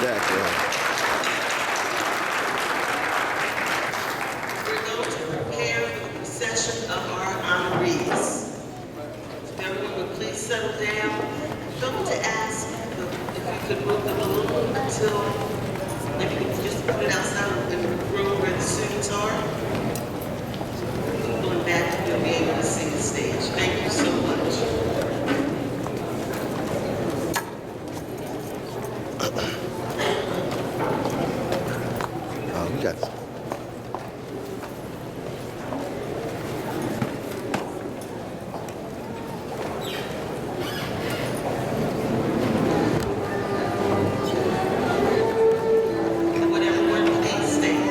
Exactly. We're going to prepare for the procession of our honorees. If everyone would please settle down. I'm going to ask if you could move the balloon until maybe you can just put it outside in the room where the students are. People in back, you'll be able to see the stage. Thank you so much. We got. Would everyone please stand?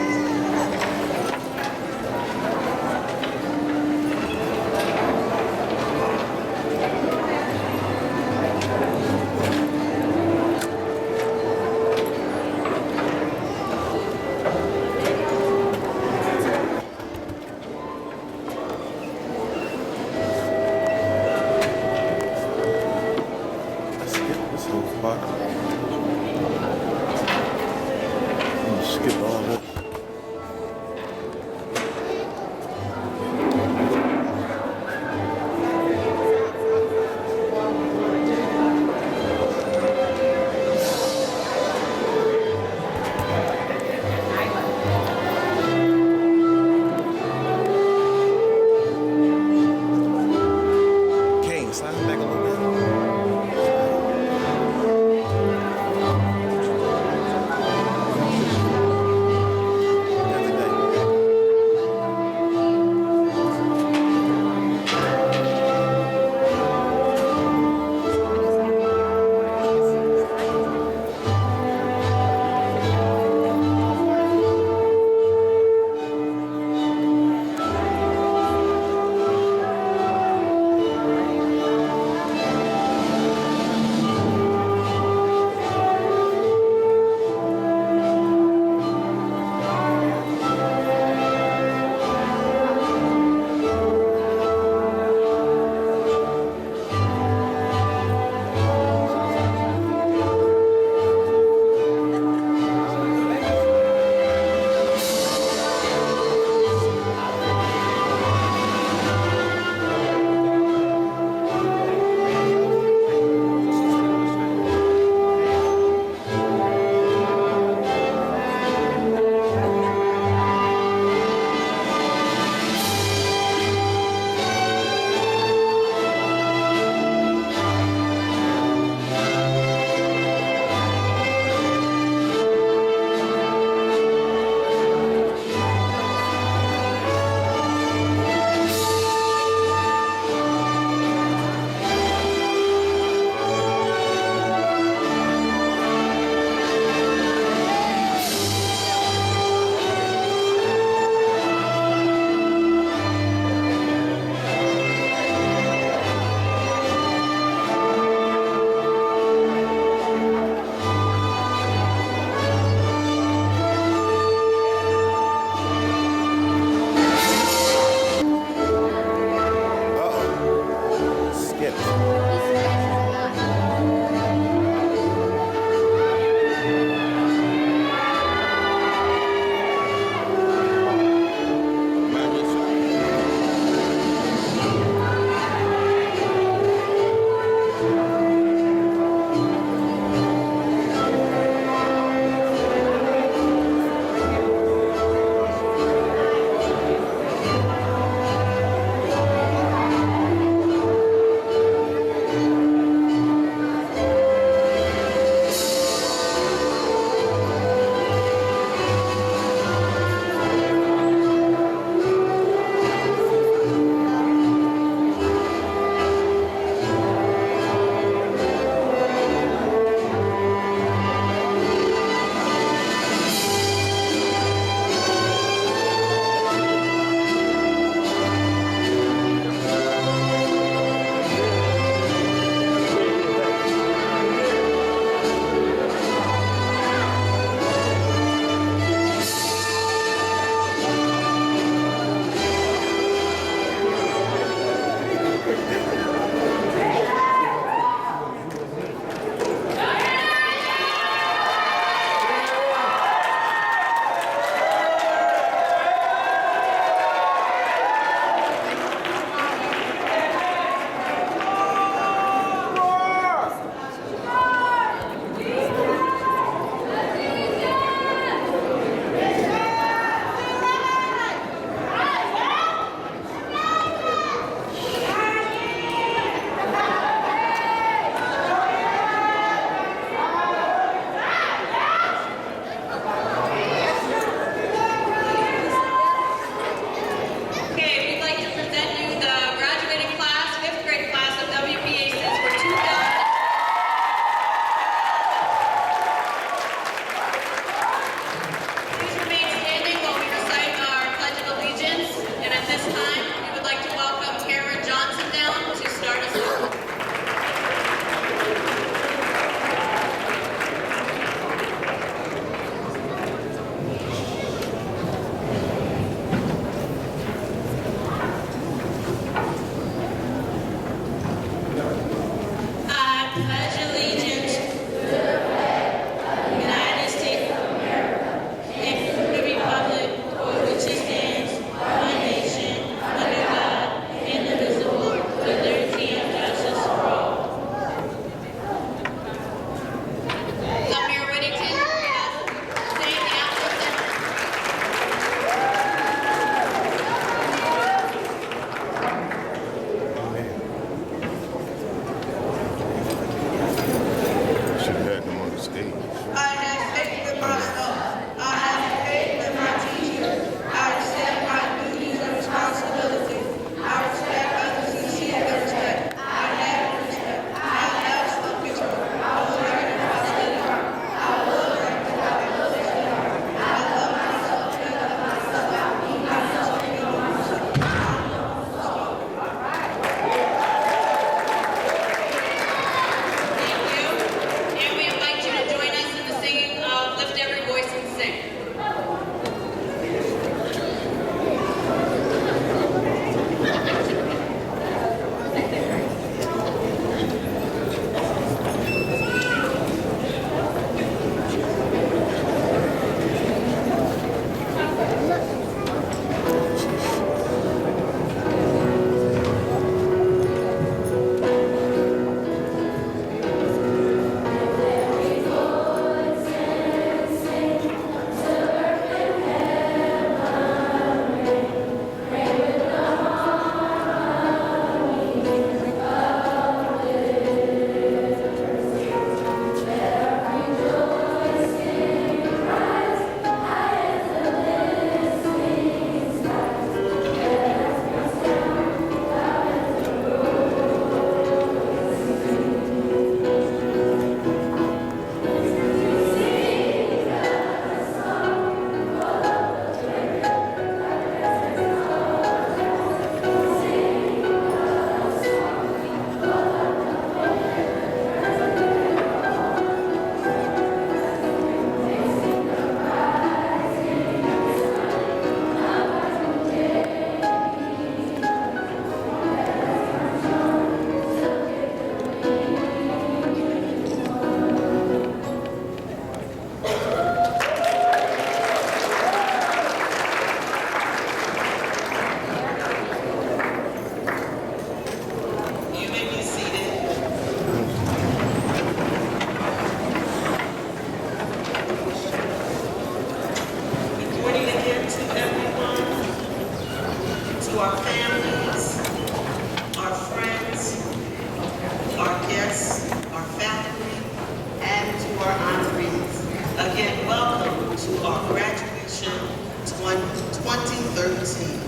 2013.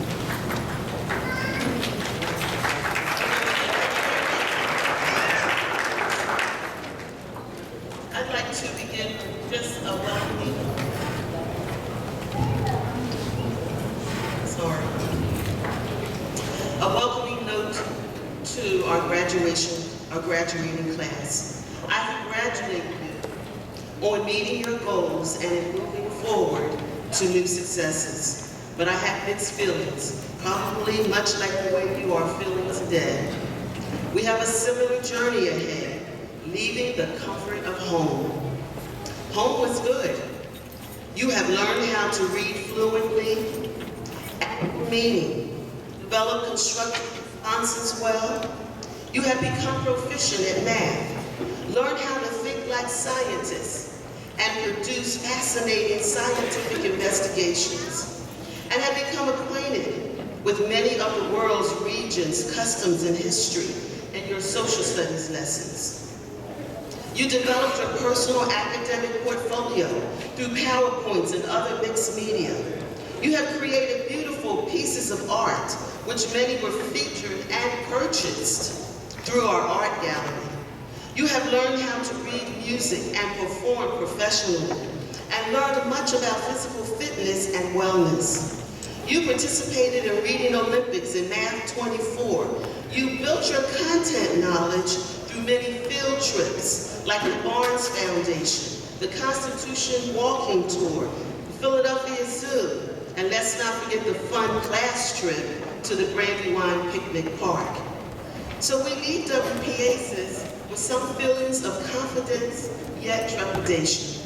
I'd like to begin with just a welcoming note to our graduating class. I congratulate you on meeting your goals and in moving forward to new successes. But I have mixed feelings, probably much like the way you are feeling today. We have a similar journey ahead, leaving the comfort of home. Home was good. You have learned how to read fluently, add meaning, develop constructive responses well. You have become proficient at math, learn how to think like scientists, and produce fascinating scientific investigations, and have become acquainted with many of the world's regions, customs, and history in your social studies lessons. You developed a personal academic portfolio through PowerPoints and other mixed media. You have created beautiful pieces of art, which many were featured and purchased through our art gallery. You have learned how to read music and perform professionally, and learned much about physical fitness and wellness. You participated in Reading Olympics in Math 24. You built your content knowledge through many field trips, like the Barnes Foundation, the Constitution Walking Tour, the Philadelphia Zoo, and let's not forget the fun class trip to the Brandywine Picnic Park. So we leave WPACES with some feelings of confidence, yet trepidation.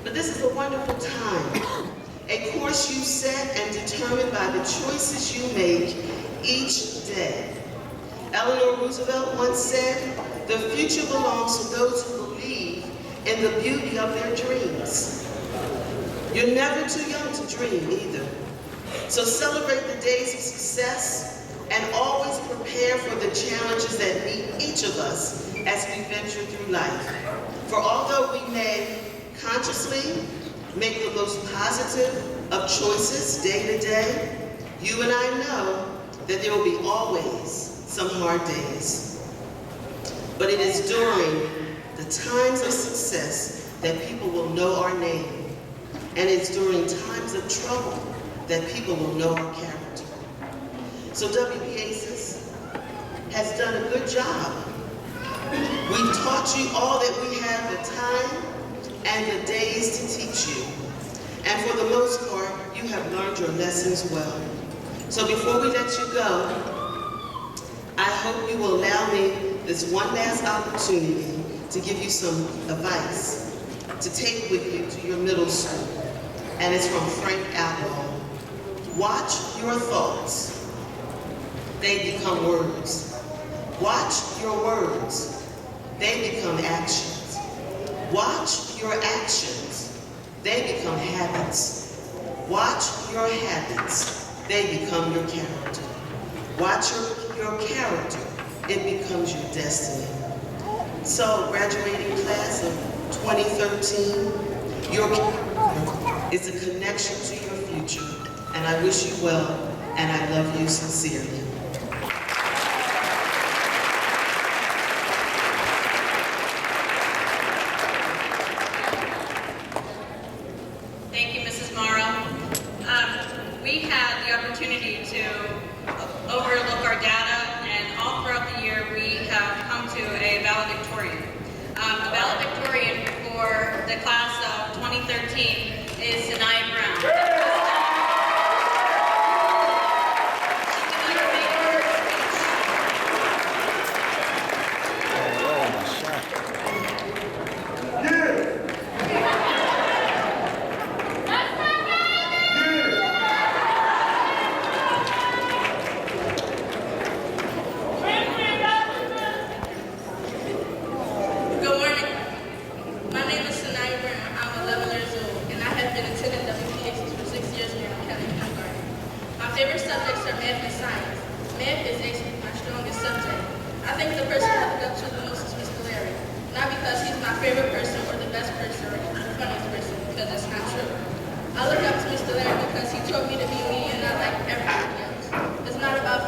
But this is a wonderful time, a course you set and determined by the choices you make each day. Eleanor Roosevelt once said, "The future belongs to those who believe in the beauty of their dreams." You're never too young to dream either. So celebrate the days of success and always prepare for the challenges that meet each of us as we venture through life. For although we may consciously make the most positive of choices day to day, you and I know that there will be always some hard days. But it is during the times of success that people will know our name. And it's during times of trouble that people will know our character. So WPACES has done a good job. We've taught you all that we have the time and the days to teach you. And for the most part, you have learned your lessons well. So before we let you go, I hope you will allow me this one last opportunity to give you some advice to take with you to your middle school. And it's from Frank Outlaw. Watch your thoughts. They become words. Watch your words. They become actions. Watch your actions. They become habits. Watch your habits. They become your character. Watch your character. It becomes your destiny. So, graduating class of 2013, your character is a connection to your future. And I wish you well, and I love you sincerely. Thank you, Mrs. Morrow. We had the opportunity to overlook our data, and all throughout the year we have come to a valedictorian. The valedictorian for the class of 2013 is Sanaya Brown. Good morning. My name is Sanaya Brown. I'm 11 years old, and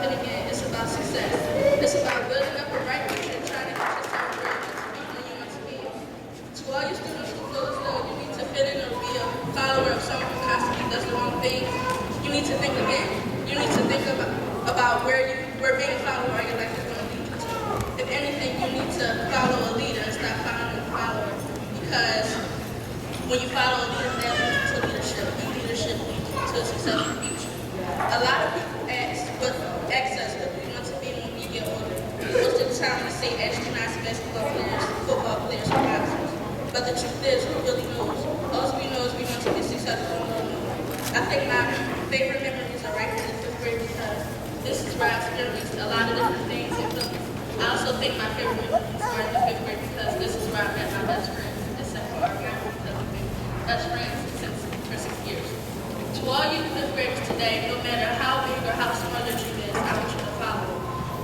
fitting in. It's about success. It's about building up a right future and trying to get yourself where you want to be. To all you students who feel as though you need to fit in or be a follower of someone who constantly does the wrong things, you need to think again. You need to think about where being a follower of your life is going to lead you to. If anything, you need to follow a leader and stop following a follower. Because when you follow a leader, that leads to leadership. And leadership leads you to a successful future. A lot of people ask us what we want to be when we get older. Most of the time we say astronauts, basketball players, football players, or boxers. But the truth is, who really knows? All we know is we want to be successful. I think my favorite memories are right in the 5th grade because this is where I experienced a lot of different things in Phillips. I also think my favorite memories are in the 5th grade because this is where I met my best friend. This is our best friends for 6 years. To all you 5th graders today, no matter how big or how small your dream is, I want you to follow.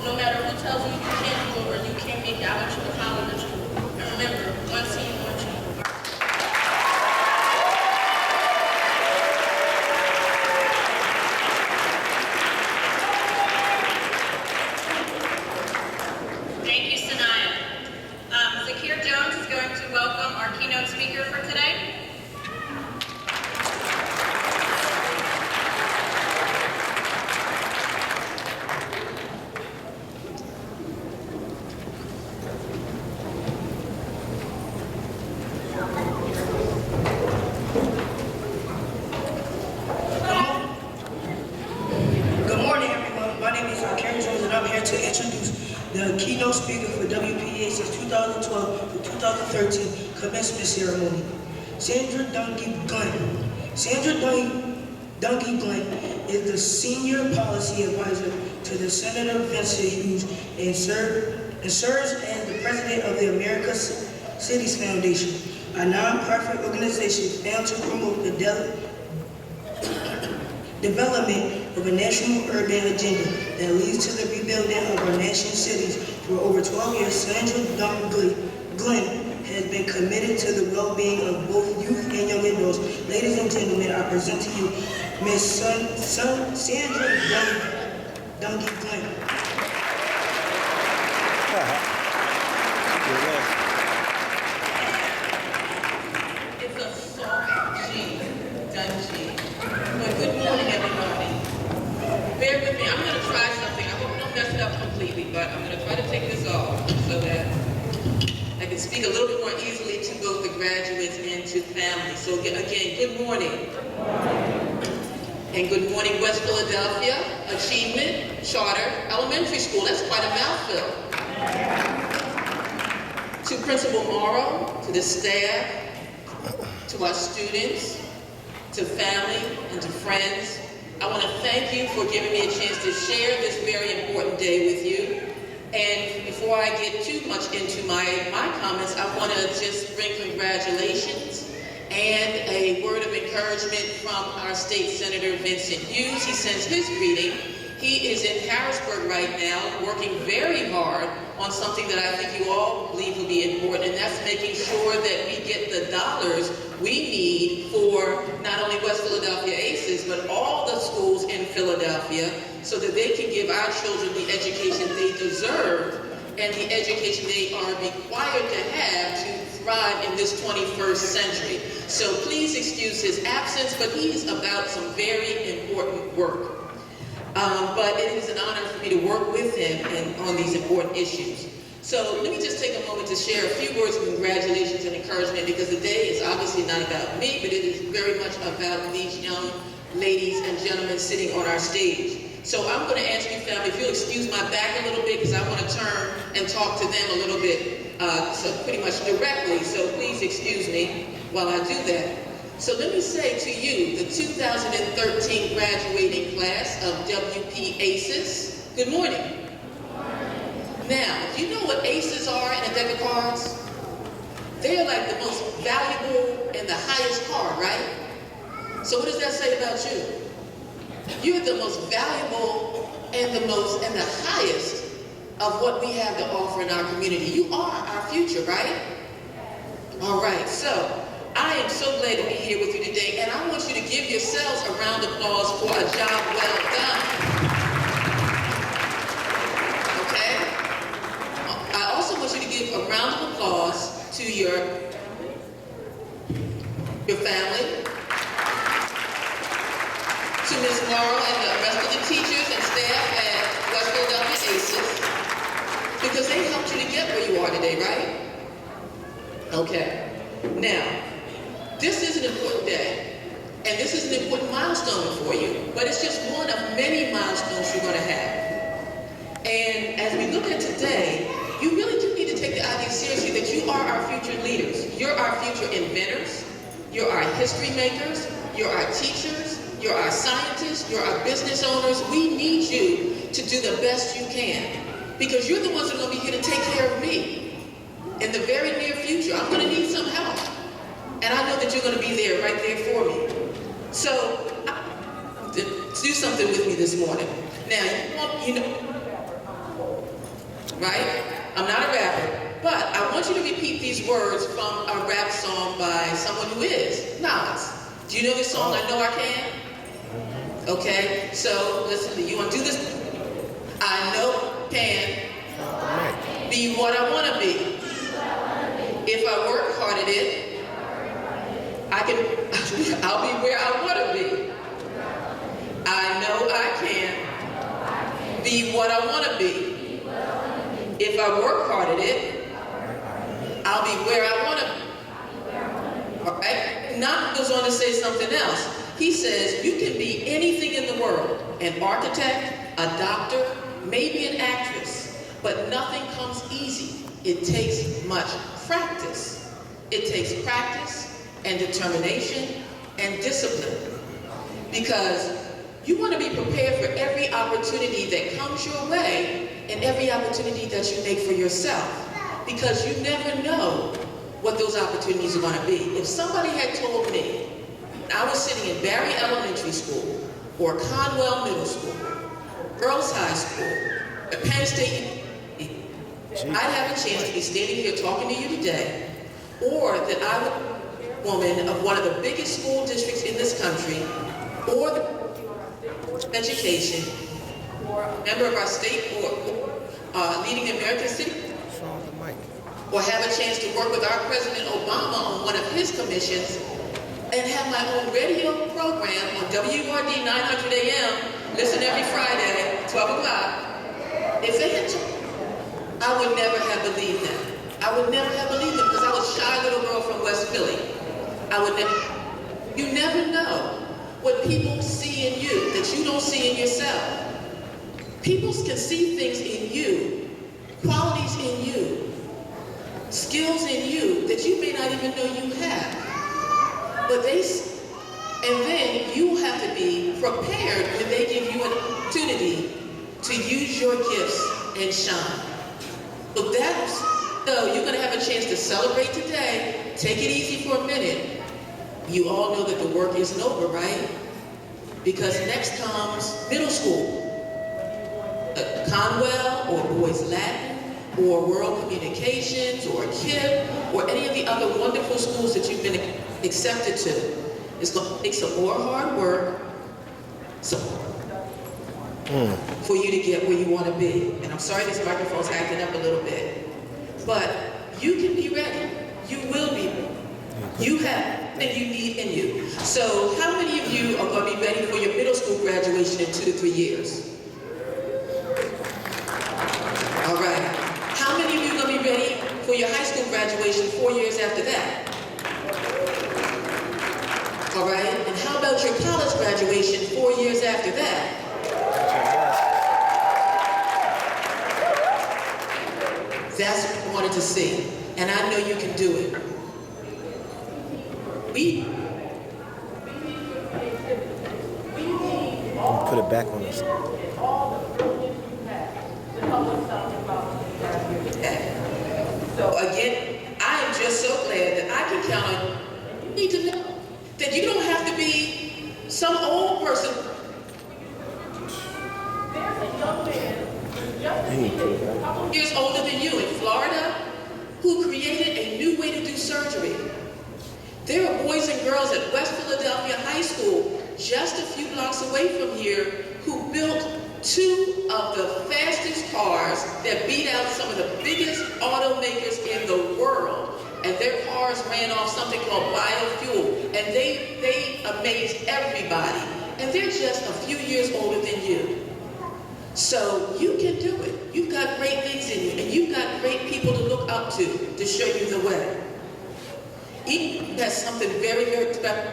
No matter who tells you you can't do it or you can't make it, I want you to follow the dream. And remember, one team, one dream. Thank you, Sanaya. Zakir Jones is going to welcome our keynote speaker for today. Good morning, everyone. My name is Zakir Jones, and I'm here to introduce the keynote speaker for WPACES 2012 to 2013 commencement ceremony, Sandra Dungy Glenn. Sandra Dungy Glenn is the senior policy advisor to the Senator Vincent Hughes and serves as the president of the America Cities Foundation, a non-profit organization found to promote the development of a national urban agenda that leads to the rebuilding of our nation's cities. For over 12 years, Sandra Dungy Glenn has been committed to the well-being of both youth and young adults. Ladies and gentlemen, I present to you Ms. Sandra Dungy Glenn. It's a soft G, Dungy. Well, good morning, everybody. Bear with me. I'm going to try something. I hope I don't mess it up completely, but I'm going to try to take this off so that I can speak a little bit more easily to both the graduates and to families. So again, good morning. And good morning, West Philadelphia, Achievement, Charter, Elementary School. That's quite a mouthful. To Principal Morrow, to the staff, to our students, to family, and to friends, I want to thank you for giving me a chance to share this very important day with you. And before I get too much into my comments, I want to just bring congratulations and a word of encouragement from our State Senator Vincent Hughes. He sends his greeting. He is in Harrisburg right now, working very hard on something that I think you all believe will be important, and that's making sure that we get the dollars we need for not only West Philadelphia ACES, but all the schools in Philadelphia, so that they can give our children the education they deserve and the education they are required to have to thrive in this 21st century. So please excuse his absence, but he's about some very important work. But it is an honor for me to work with him on these important issues. So let me just take a moment to share a few words of congratulations and encouragement, because the day is obviously not about me, but it is very much about these young ladies and gentlemen sitting on our stage. So I'm going to ask you, family, if you'll excuse my back a little bit, because I want to turn and talk to them a little bit, so pretty much directly. So please excuse me while I do that. So let me say to you, the 2013 graduating class of WPACES, good morning. Now, do you know what aces are in a deck of cards? They're like the most valuable and the highest card, right? So what does that say about you? You're the most valuable and the highest of what we have to offer in our community. You are our future, right? All right, so I am so glad to be here with you today, and I want you to give yourselves a round of applause for a job well done. applause to your family, to Ms. Morrow and the rest of the teachers and staff at West Philadelphia ACES, because they helped you to get where you are today, right? Okay. Now, this is an important day, and this is an important milestone for you, but it's just one of many milestones you're going to have. And as we look at today, you really do need to take the idea seriously that you are our future leaders. You're our future inventors. You're our history makers. You're our teachers. You're our scientists. You're our business owners. We need you to do the best you can, because you're the ones that are going to be here to take care of me in the very near future. I'm going to need some help. And I know that you're going to be there, right there for me. So, do something with me this morning. Now, you know, right? I'm not a rapper, but I want you to repeat these words from a rap song by someone who is. Nas. Do you know this song, I Know I Can? Okay, so listen, you want to do this? I know I can be what I want to be. If I work hard at it, I'll be where I want to be. I know I can be what I want to be. If I work hard at it, I'll be where I want to be. All right? Knox goes on to say something else. He says, you can be anything in the world, an architect, a doctor, maybe an actress, but nothing comes easy. It takes much practice. It takes practice and determination and discipline, because you want to be prepared for every opportunity that comes your way and every opportunity that you make for yourself, because you never know what those opportunities are going to be. If somebody had told me I was sitting in Barry Elementary School or Conwell Middle School, Girls High School, at Penn State, I'd have a chance to be standing here talking to you today, or that I would be a woman of one of the biggest school districts in this country, or the education, or a member of our state board, leading the American City, or have a chance to work with our President Obama on one of his commissions, and have my own radio program on WRD 900 AM, listen every Friday, 12 o'clock. If they had told me, I would never have believed them. I would never have believed them, because I was a shy little girl from West Philly. You never know what people see in you that you don't see in yourself. People can see things in you, qualities in you, skills in you that you may not even know you have. But and then you have to be prepared when they give you an opportunity to use your gifts and shine. So you're going to have a chance to celebrate today. Take it easy for a minute. You all know that the work isn't over, right? Because next comes middle school. Conwell or Boys Latin or World Communications or KIP or any of the other wonderful schools that you've been accepted to. It's going to take some more hard work for you to get where you want to be. And I'm sorry this microphone's acting up a little bit. But you can be ready. You will be ready. You have that you need in you. So how many of you are going to be ready for your middle school graduation in 2 to 3 years? All right. How many of you are going to be ready for your high school graduation 4 years after that? All right. And how about your college graduation 4 years after that? That's what I wanted to see. And I know you can do it. Put it back on us. So again, I am just so glad that I can count on you. You need to know that you don't have to be some old person. There's a young man just a couple years older than you in Florida who created a new way to do surgery. There are boys and girls at West Philadelphia High School, just a few blocks away from here, who built 2 of the fastest cars that beat out some of the biggest automakers in the world. called biofuel, and they amaze everybody. And they're just a few years older than you. So you can do it. You've got great things in you, and you've got great people to look up to show you the way. Eden has something very, very special.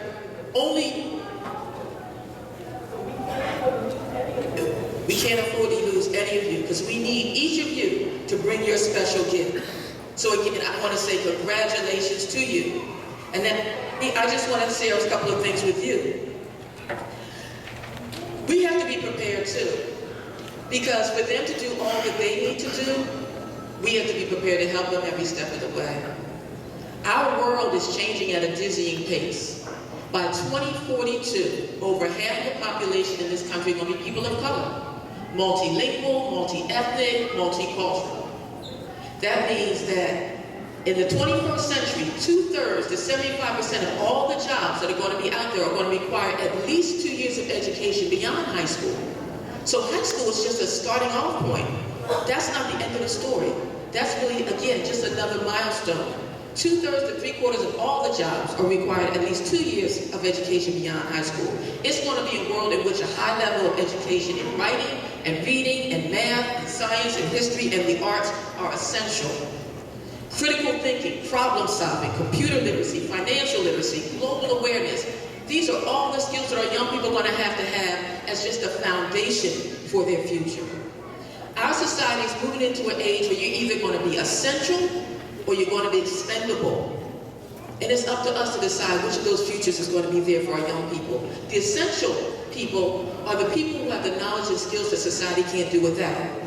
We can't afford to lose any of you, because we need each of you to bring your special gift. So again, I want to say congratulations to you. And then I just want to share a couple of things with you. We have to be prepared too, because for them to do all that they need to do, we have to be prepared to help them every step of the way. Our world is changing at a dizzying pace. By 2042, over half the population in this country are going to be people of color. Multilingual, multi-ethnic, multicultural. That means that in the 21st century, 2/3 to 75% of all the jobs that are going to be out there are going to require at least 2 years of education beyond high school. So high school is just a starting off point. That's not the end of the story. That's really, again, just another milestone. 2/3 to 3/4 of all the jobs are required at least 2 years of education beyond high school. It's going to be a world in which a high level of education in writing and reading and math and science and history and the arts are essential. Critical thinking, problem solving, computer literacy, financial literacy, global awareness. These are all the skills that our young people are going to have as just a foundation for their future. Our society is moving into an age where you're either going to be essential or you're going to be expendable. And it's up to us to decide which of those futures is going to be there for our young people. The essential people are the people who have the knowledge and skills that society can't do without.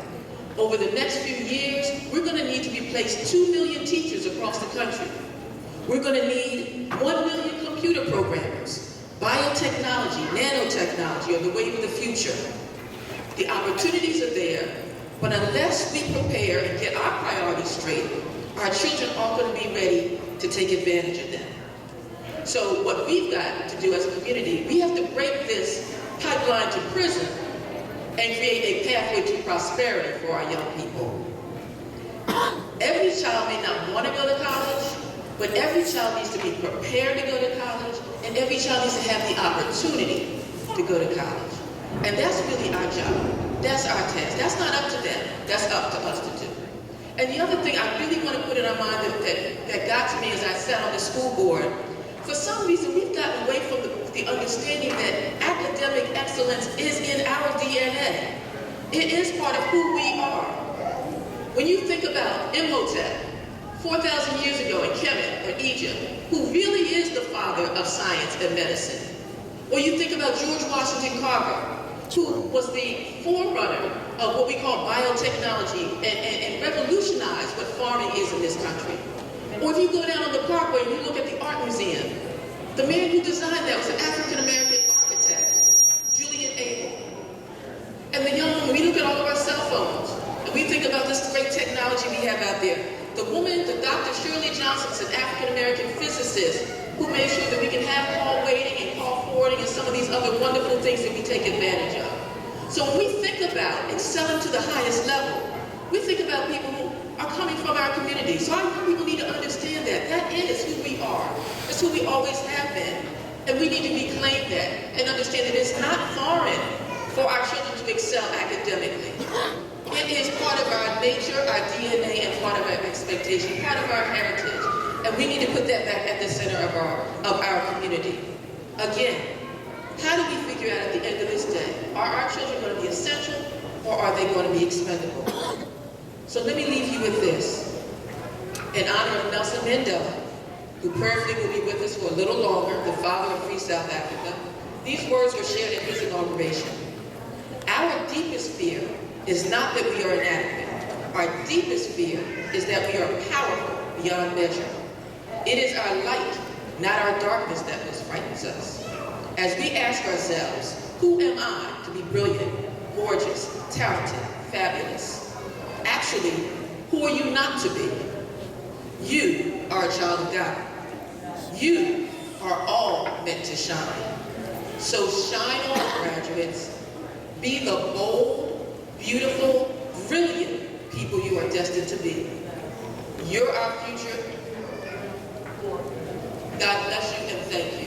Over the next few years, we're going to need to replace 2 million teachers across the country. We're going to need 1 million computer programmers. Biotechnology, nanotechnology are the wave of the future. The opportunities are there, but unless we prepare and get our priorities straight, our children aren't going to be ready to take advantage of them. So what we've got to do as a community, we have to break this pipeline to prison and create a pathway to prosperity for our young people. Every child may not want to go to college, but every child needs to be prepared to go to college, and every child needs to have the opportunity to go to college. And that's really our job. That's our task. That's not up to them. That's up to us to do. And the other thing I really want to put in our mind that got to me as I sat on the school board, for some reason we've gotten away from the understanding that academic excellence is in our DNA. It is part of who we are. When you think about Imhotep, 4,000 years ago in Kemet or Egypt, who really is the father of science and medicine. Or you think about George Washington Carver, who was the forerunner of what we call biotechnology and revolutionized what farming is in this country. Or if you go down on the Parkway and you look at the art museum, the man who designed that was an African-American architect, Julian Abel. And the young woman, we look at all of our cell phones, and we think about this great technology we have out there. The woman, the Dr. Shirley Johnson, is an African-American physicist who made sure that we can have call waiting and call forwarding and some of these other wonderful things that we take advantage of. So when we think about excelling to the highest level, we think about people who are coming from our community. So our young people need to understand that. That is who we are. That's who we always have been. And we need to reclaim that and understand that it's not foreign for our children to excel academically. It is part of our nature, our DNA, and part of our expectation, part of our heritage. And we need to put that back at the center of our community. Again, how do we figure out at the end of this day, are our children going to be essential or are they going to be expendable? So let me leave you with this. In honor of Nelson Mandela, who prayerfully will be with us for a little longer, the father of free South Africa, these words were shared at his inauguration. Our deepest fear is not that we are inadequate. Our deepest fear is that we are powerful beyond measure. It is our light, not our darkness, that frightens us. As we ask ourselves, who am I to be brilliant, gorgeous, talented, fabulous? Actually, who are you not to be? You are a child of God. You are all meant to shine. So shine on, graduates. Be the bold, beautiful, brilliant people you are destined to be. You're our future. God bless you and thank you.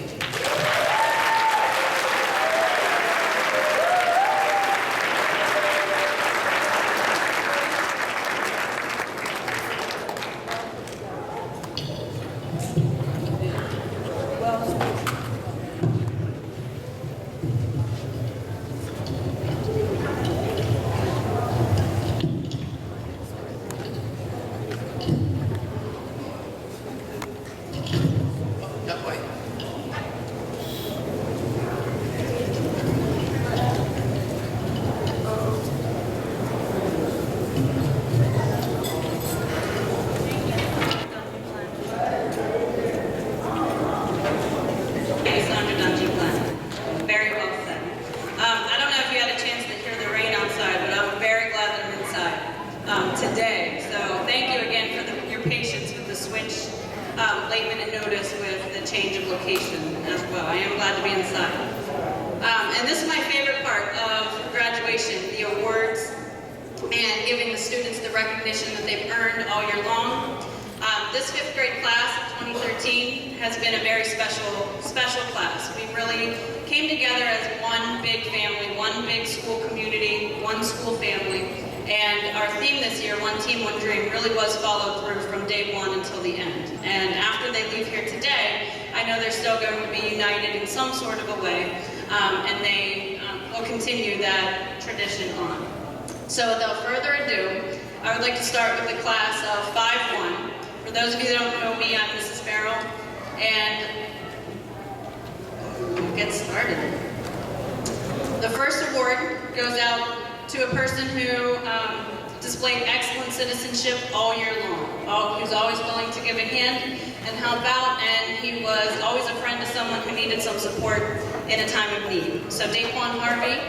Not quite. Very well said. I don't know if you had a chance to hear the rain outside, but I'm very glad that I'm inside today. So thank you again for your patience with the switch, late minute notice with the change of location as well. I am glad to be inside. And this is my favorite part of graduation, the awards and giving the students the recognition that they've earned all year long. This fifth grade class of 2013 has been a very special class. We really came together as one big family, one big school community, one school family. And our theme this year, One Team, One Dream, really was followed through from day one until the end. And after they leave here today, I know they're still going to be united in some sort of a way, and they will continue that tradition on. So without further ado, I would like to start with the class of 5-1. For those of you that don't know me, I'm Mrs. Farrell, and we'll get started. The first award goes out to a person who displayed excellent citizenship all year long. He was always willing to give a hand and help out, and he was always a friend to someone who needed some support in a time of need. So Daquan Harvey,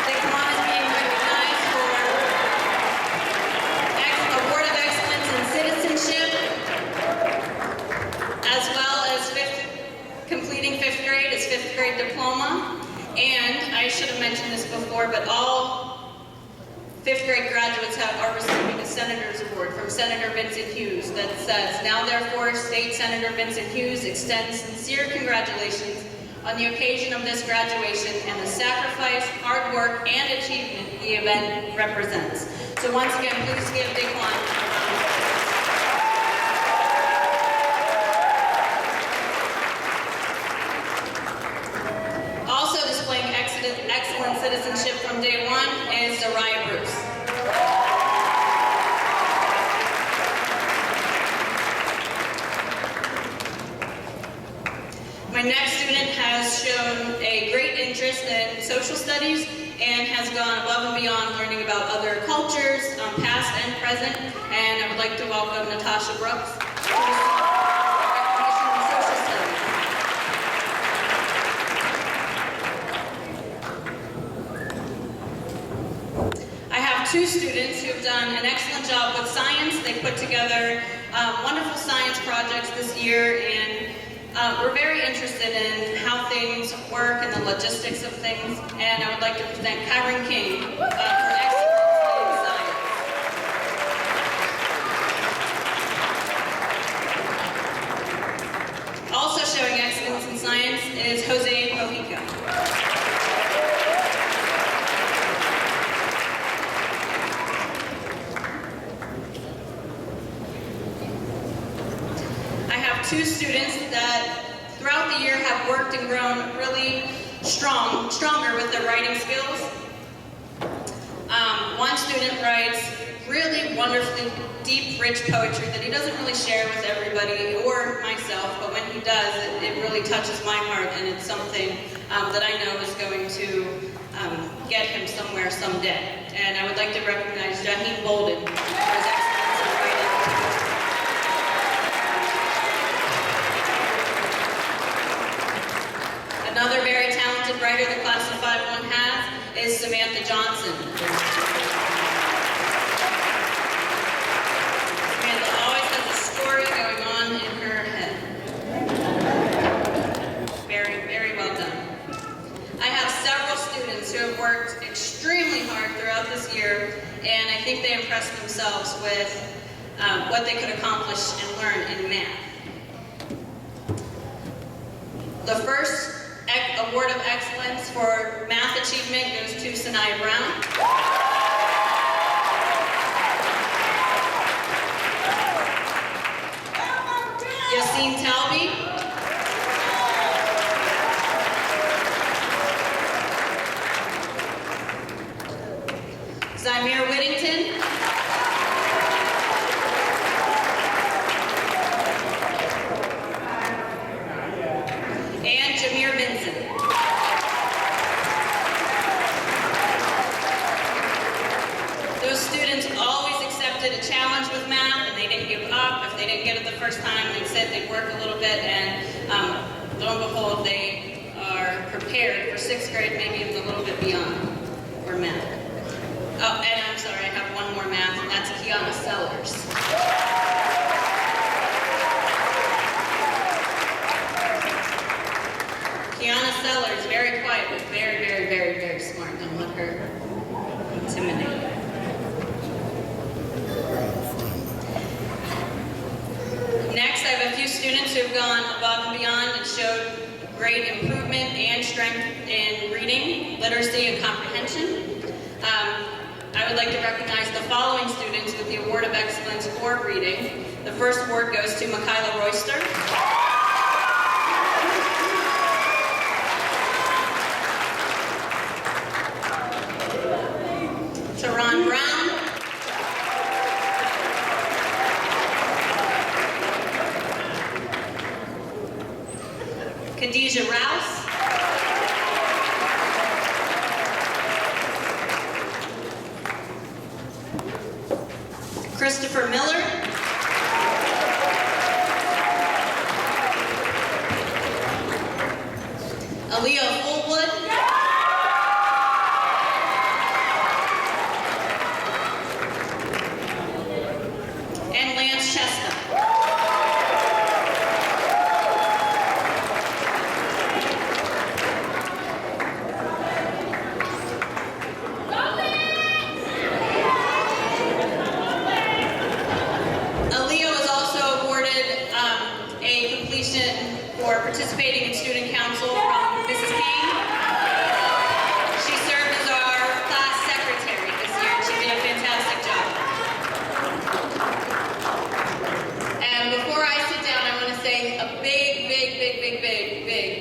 Daquan is being recognized for Award of Excellence in Citizenship, as well as completing fifth grade, his fifth grade diploma. And I should have mentioned this before, but all fifth grade graduates are receiving a Senator's Award from Senator Vincent Hughes that says, "Now therefore, State Senator Vincent Hughes extends sincere congratulations on the occasion of this graduation and the sacrifice, hard work, and achievement the event represents." So once again, please give Daquan a round of applause. Also displaying excellent citizenship from day one is Zariah Bruce. My next student has shown a great interest in social studies and has gone above and beyond learning about other cultures, past and present. And I would like to welcome Natasha Brooks to recognition in social studies. I have two students who have done an excellent job with science. They put together wonderful science projects this year, and we're very interested in how things work and the logistics of things. And I would like to present Kyron King for excellence in science. Also showing excellence in science is Jose Mojica. Two students that throughout the year have worked and grown really stronger with their writing skills. One student writes really wonderfully deep, rich poetry that he doesn't really share with everybody or myself, but when he does, it really touches my heart, and it's something that I know is going to get him somewhere someday. And I would like to recognize Jaheen Bolden for his excellence in writing. Another very talented writer the class of 5-1 has is Samantha Johnson. Samantha always has a story going on in her head. Very, very well done. I have several students who have worked extremely hard throughout this year, and I think they impressed themselves with what they could accomplish and learn in math. The first Award of Excellence for Math Achievement goes to Sanaya Brown. Yassine Talbi. Zymir Whittington. And Jameer Benson. Those students always accepted a challenge with math, and they didn't give up. If they didn't get it the first time, they said they'd work a little bit, and lo and behold, they are prepared for 6th grade, maybe even a little bit beyond for math. Oh, and I'm sorry, I have one more math, and that's Kiana Sellers. Kiana Sellers, very quiet, but very, very, very, very smart. Don't let her intimidate. Next, I have a few students who have gone above and beyond and showed great improvement and strength in reading, literacy, and comprehension. I would like to recognize the following students with the Award of Excellence for Reading. The first award goes to Michaela Royster. Teron Brown. Khadijah Rouse. Christopher Miller. Aaliyah Fullwood. And Lance Chestnut. Aaliyah was also awarded a completion for participating in student council from Mrs. King. She served as our class secretary this year, and she did a fantastic job. And before I sit down, I want to say a big,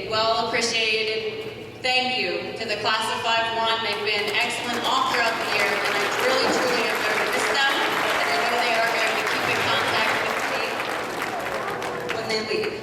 well appreciated thank you to the class of 5-1. They've been excellent all throughout the year, and I really, truly am going to miss them. And I know they are going to keep in contact with me when they leave.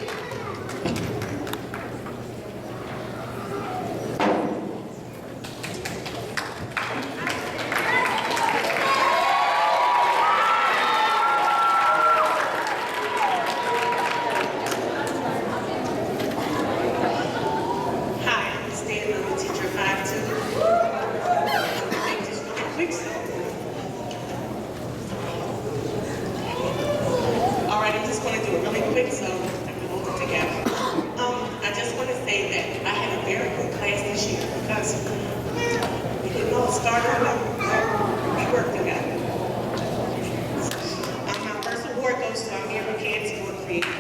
Hi, I'm Stan, I'm a teacher 5-2. Make this really quick, so. All right, I'm just going to do it really quick so I can hold it together. I just want to say that I had a very good class this year because we didn't all start early. We worked together. My first award goes to Amir McCann's for creating.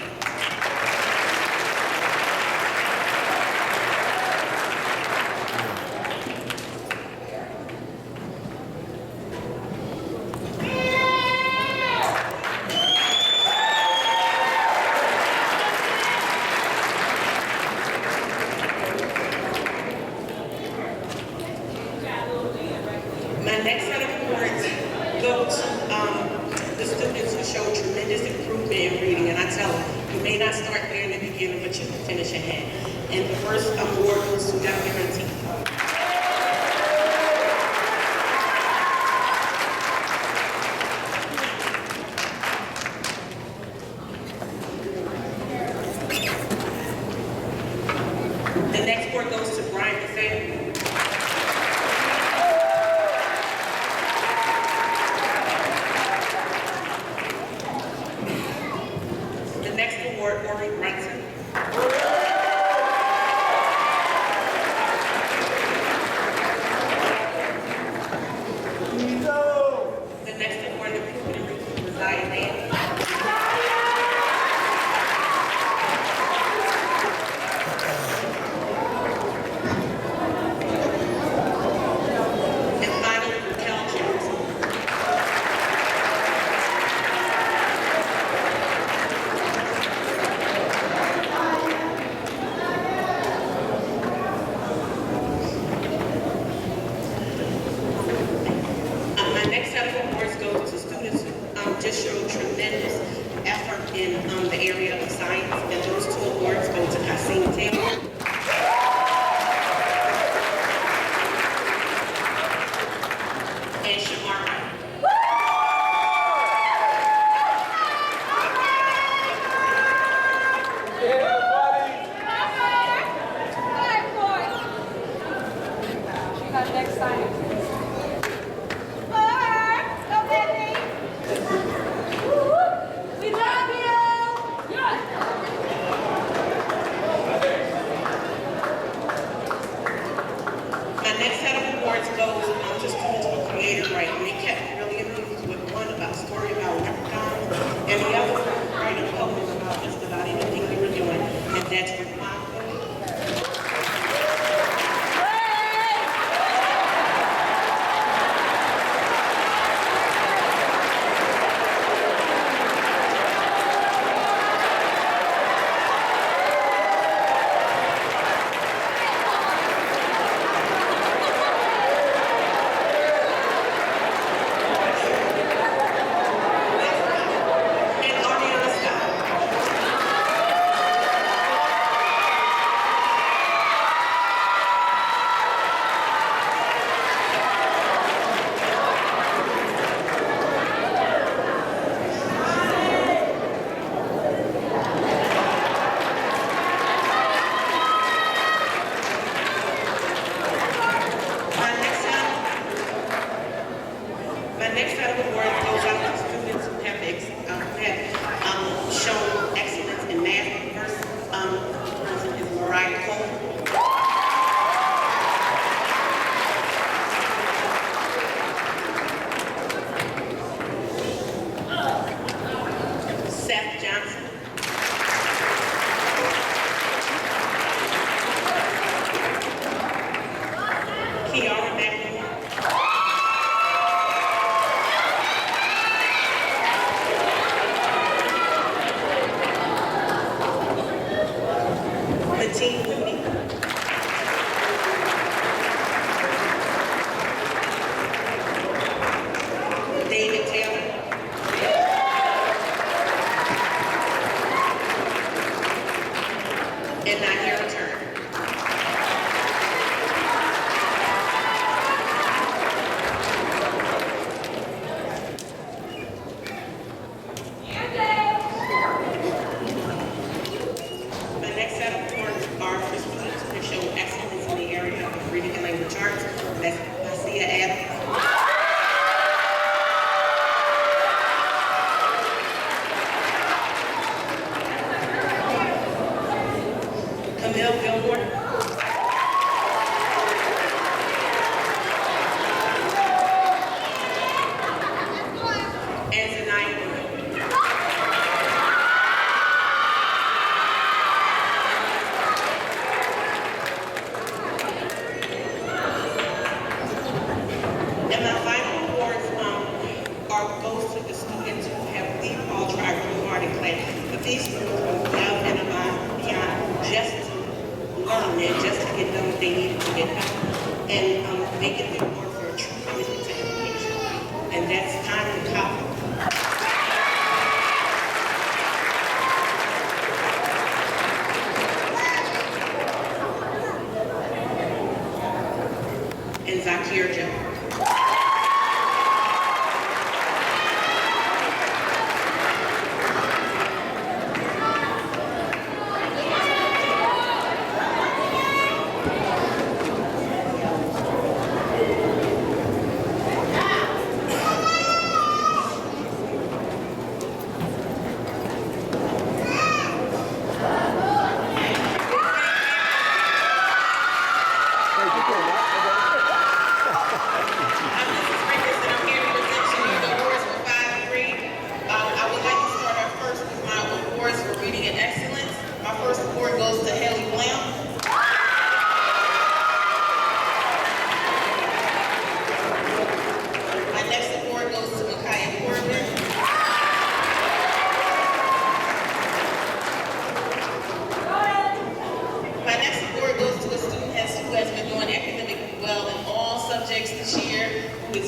My next set of awards go to the students who show tremendous improvement in reading. And I tell them, you may not start there in the beginning, but you can finish ahead. And the first award goes to WPACES. The next award goes to Brian DeFeo. The next award, Ori Brunson. next set of awards goes out to students who have shown excellence in math. The first person is Mariah Cole. Seth Johnson. Kiara McNamara. Mateen Mooney. David Taylor. And Nahira Turner. The next set of awards are for students who have shown excellence in the area of reading and language arts. That's Marcia Adams. Camille Gilmore. And Zanaya Wood. And my final awards goes to the students who have all tried really hard in class. But these students were well and beyond just to learn and just to get done what they needed to get done. And they get the award for a true commitment to education. And that's kind of common. And Zakir Jones.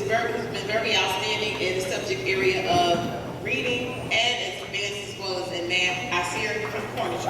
Who's been very outstanding in the subject area of reading and as advanced as well as in math. I see her from Cornish.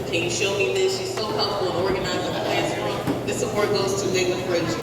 Can you show me this? She's so helpful and organized in the classroom. This award goes to Layla Frazier.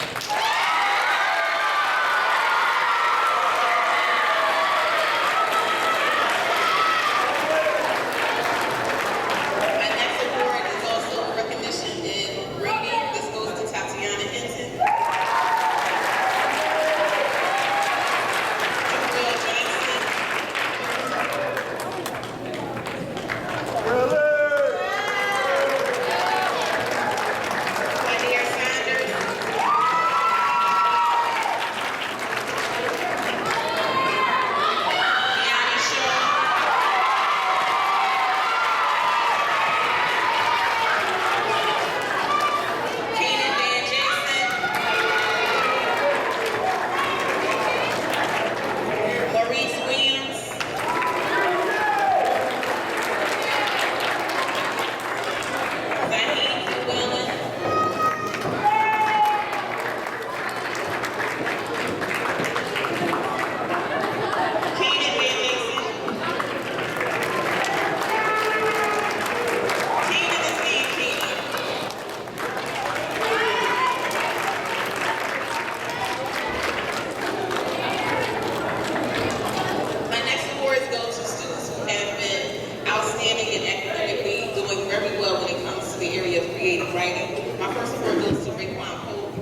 and writing. My first award goes to Raekwon Pope.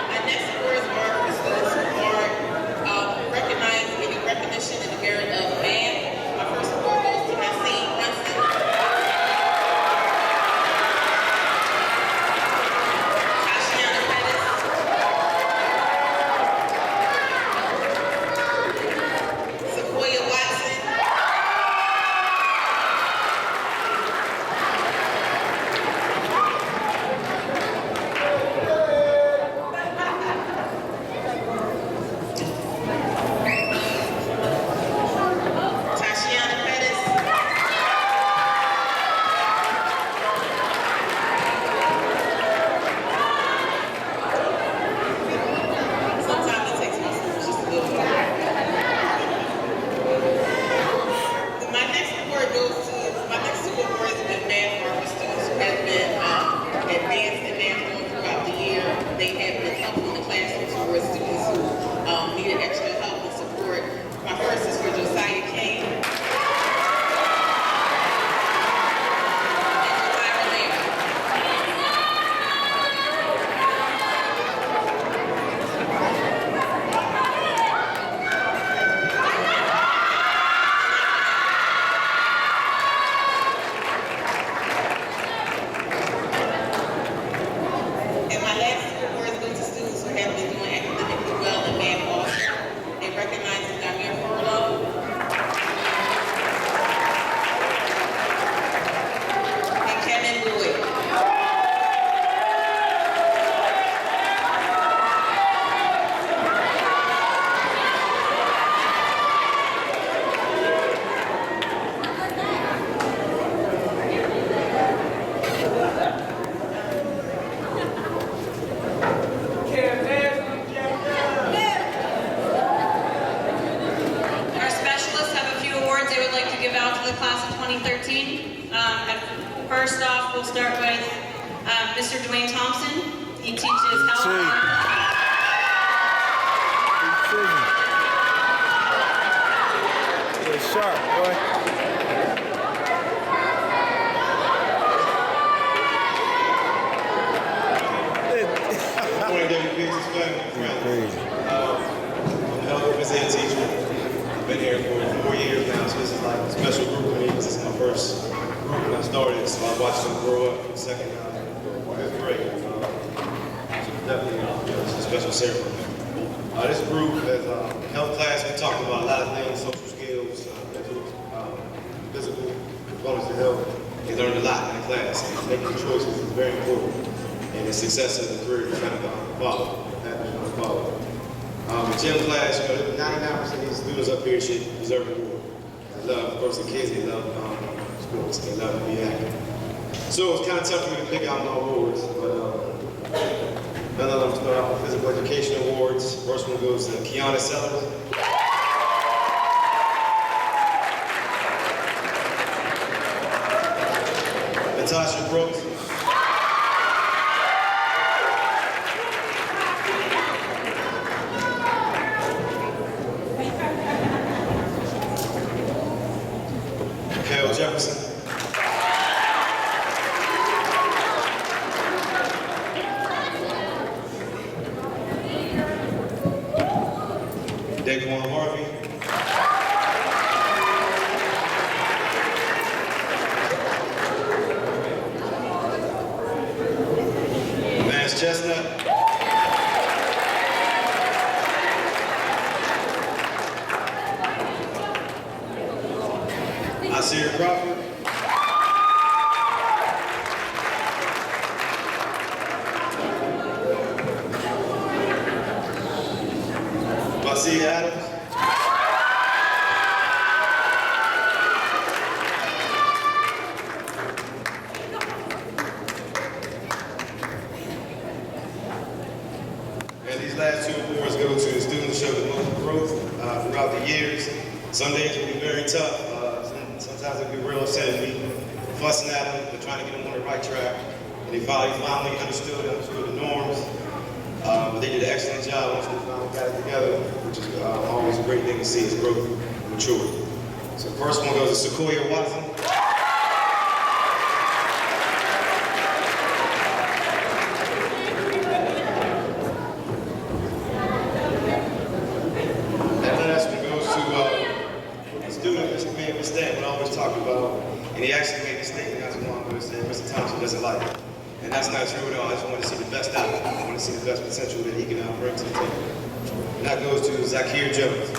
My next awards are for students who are recognized, getting recognition in the merit of math. My first award goes to Maxine Brunson. Tashiana Pettis. Sequoia Watson. Tashiana Pettis. Sometimes it takes me just a little bit. My next award goes to, my next two awards have been math for students who have been advanced in math going throughout the year. They have been helpful in the classroom towards students who needed extra help and support. My first is for Josiah King. And Josiah Lambert. And my last two awards go to students who have been doing academically well in math also. They recognize Damir Furlow and Kevin Lloyd. Our specialists have a few awards they would like to give out to the class of 2013. First off, we'll start with Mr. Dwayne Thompson. He teaches health. Sharp, boy. Good morning, WPACES family and friends. I'm a health representative teacher. I've been here for 4 years now, so this is like a special group for me. This is my first group when I started, so I watched them grow up. The second time, it's great. So definitely, it's a special ceremony. This group, as health class, we talked about a lot of things, social skills, mental, physical, as well as the health. They learned a lot in the class, and making choices is very important. And the success of the career you're trying to follow, that you're trying to follow. The gym class, 99% of these students up here should deserve an award. They love, of course, the kids, they love sports, they love to be active. So it's kind of tough for me to pick out my awards, but none of them start out with physical education awards. First one goes to Kiana Sellers. Natasha Brooks. Jefferson. Daquan Harvey. Vance Chestnut. Asir Crawford. Basia Adams. And these last two awards go to the students who showed the most growth throughout the years. Some days will be very tough. Sometimes it can be real upsetting. We fussing at them, but trying to get them on the right track. And they finally understood the norms. But they did an excellent job once we finally got it together, which is always a great thing to see, is growth and maturity. So the first one goes to Sequoia Watson. And he actually made a statement not too long ago saying Mr. Thompson doesn't like it. And that's not true at all. I just want to see the best out of him. I want to see the best potential that he can bring to the table. And that goes to Zakir Jones.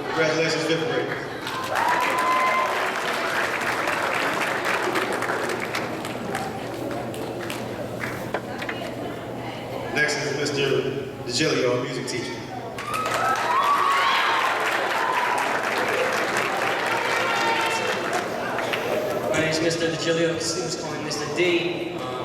Congratulations, 5th grade. Next is Mr. DeGilio, our music teacher. My name is Mr. DeGilio. Students call me Mr. D.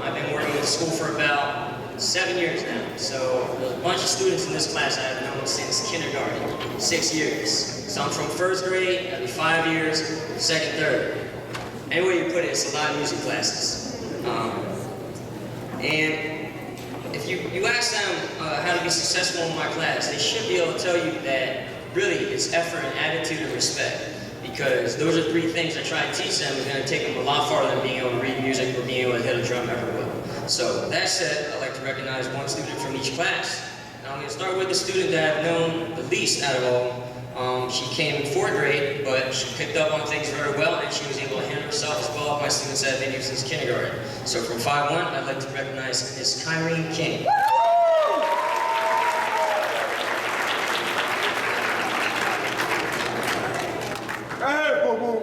I've been working with the school for about 7 years now. So there's a bunch of students in this class I've known since kindergarten, 6 years. So I'm from 1st grade, every 5 years, 2nd, 3rd. Any way you put it, it's a lot of music classes. And if you ask them how to be successful in my class, they should be able to tell you that really it's effort and attitude and respect. Because those are 3 things I try to teach them is going to take them a lot farther than being able to read music or being able to hit a drum ever will. So that said, I'd like to recognize one student from each class. And I'm going to start with the student that I've known the least out of all. She came in 4th grade, but she picked up on things very well and she was able to handle herself as well as my students that have been here since kindergarten. So from 5-1, I'd like to recognize Miss Kyrene King. Hey, boo-boo.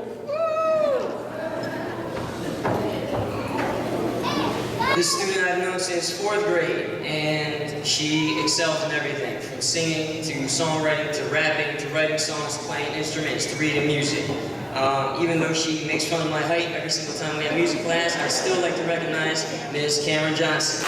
This student I've known since 4th grade, and she excels in everything, from singing to songwriting to rapping to writing songs, playing instruments to reading music. Even though she makes fun of my height every single time we have music class, I still like to recognize Ms. Cameron Johnson.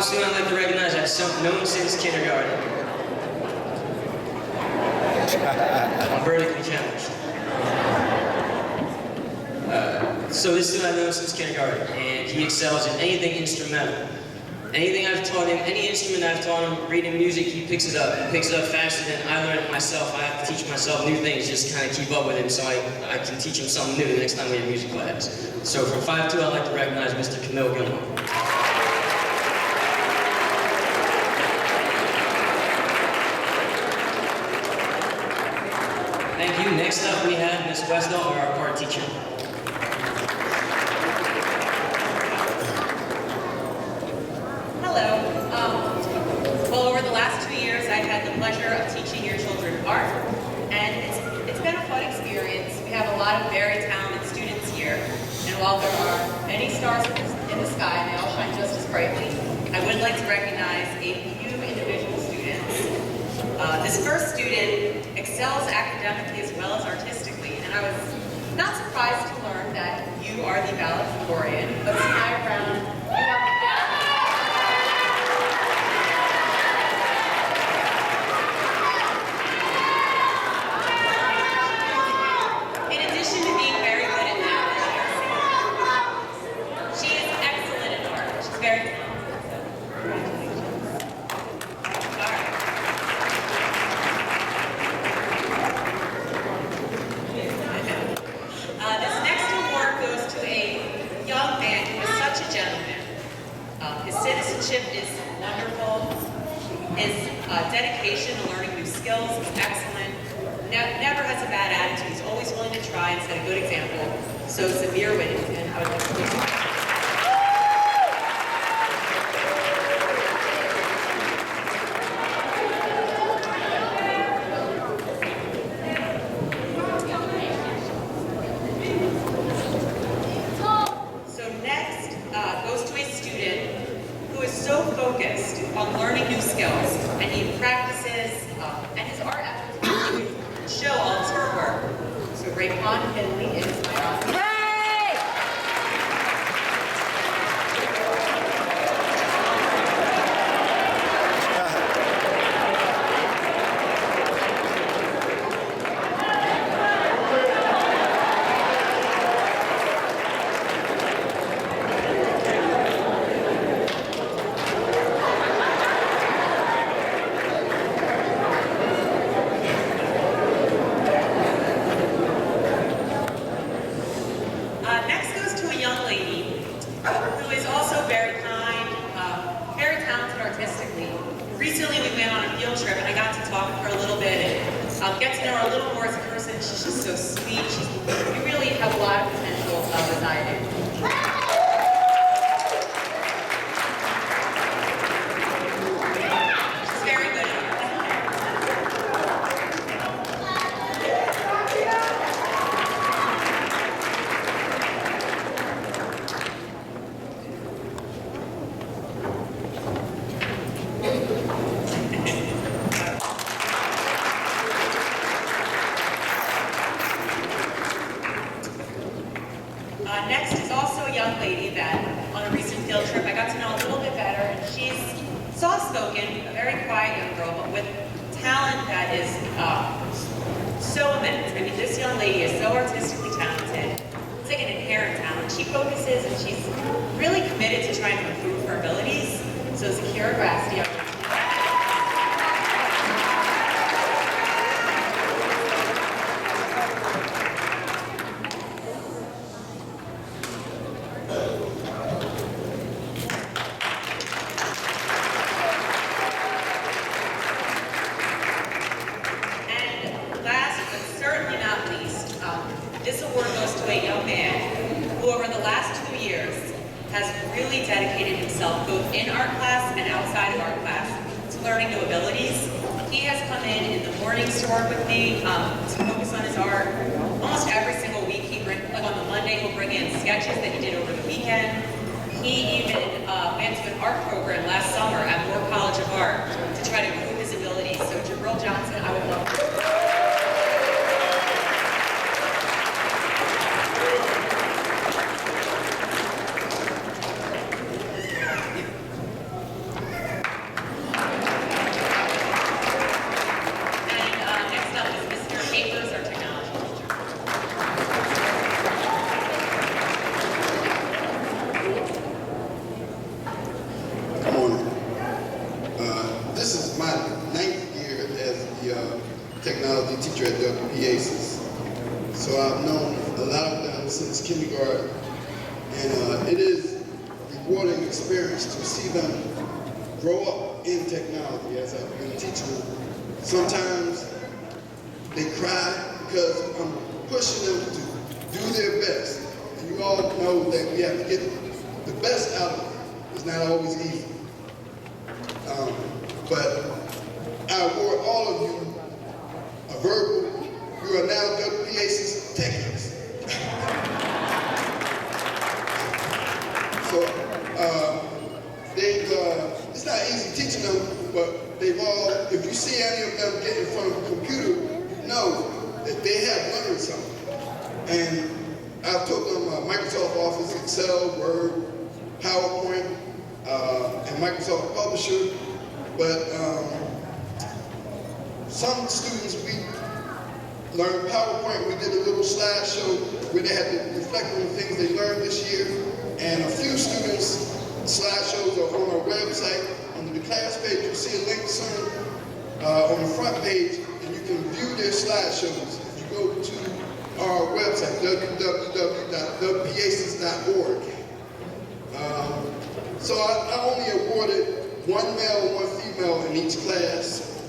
Student I'd like to recognize I've known since kindergarten. I'm vertically challenged. So this student I've known since kindergarten, and he excels in anything instrumental. Anything I've taught him, any instrument I've taught him, reading music, he picks it up. He picks it up faster than I learn it myself. I have to teach myself new things just to kind of keep up with him so I can teach him something new the next time we have music class. So from 5-2, I'd like to recognize Mr. Camille Gilmore. Thank you. Next up, we have Ms. Westall, our art teacher. Hello. Well, over the last 2 years, I've had the pleasure of teaching your children art, and it's been a fun experience. We have a lot of very talented students here, and while there are many stars in the sky, and they all shine just as brightly, I would like to recognize a few individual students. This first student excels academically as well as artistically, and I was not surprised to learn that you are the valedictorian, but this time around, you are the In addition to being very good at math, she is excellent at art. She's very talented, so congratulations. All right. This next award goes to a young man who is such a gentleman. His citizenship is wonderful. His dedication to learning new skills is excellent. Never has a bad attitude. He's always willing to try and set a good example. So Samir Whittington, I would like to please. Focused on learning new skills, and he practices, and his art efforts really show all his hard work. So Raypon Finley is my honor. Hey! know her more as a person. She's just so sweet. You really have a lot of potential as I do. She's very good at art. Next is also a young lady that on a recent field trip I got to know a little bit better, and she's soft-spoken, a very quiet young girl, but with talent that is so immense. I mean, this young lady is so artistically talented. It's like an inherent talent. She focuses and she's really committed to trying to improve her abilities. So Zakira Grasty, I'm going to this award goes to a young man who over the last 2 years has really dedicated himself both in art class and outside of art class to learning new abilities. He has come in the mornings to work with me to focus on his art. Almost every single week, like on the Monday, he'll bring in sketches that he did over the weekend. He even went to an art program last summer at Moore College of Art to try to improve his abilities. So Jabril Johnson, I would love to. This is my 9th year as the technology teacher at WPACES. So I've known a lot of them since kindergarten, and it is a rewarding experience to see them grow up in technology as I've been teaching them. Sometimes they cry because I'm pushing them to do their best. And you all know that we have to get the best out of them. It's not always easy. But I award all of you a verbal. You are now WPACES techies. So it's not easy teaching them, but they've all, if you see any of them get in front of a computer, know that they have learned something. And I've taught them Microsoft Office, Excel, Word, PowerPoint, and Microsoft Publisher. But some students, we learned PowerPoint. We did a little slideshow where they had to reflect on the things they learned this year. And a few students' slideshows are on our website. Under the class page, you'll see a link soon on the front page, and you can view their slideshows. If you go to our website, www.wpaces.org. So I only awarded one male, one female in each class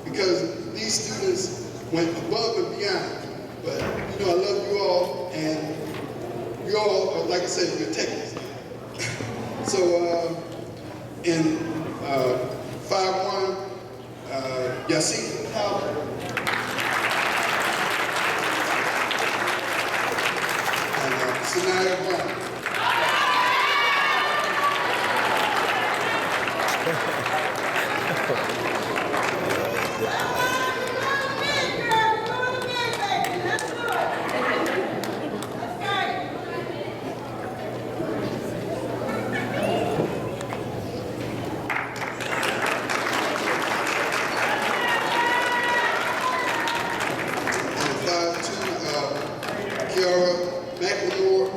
because these students went above and beyond. But you know, I love you all, and you all are, like I said, you're techies. So in 5-1, Yasin Howard. And Sanaya Brown. Kiara McLemore.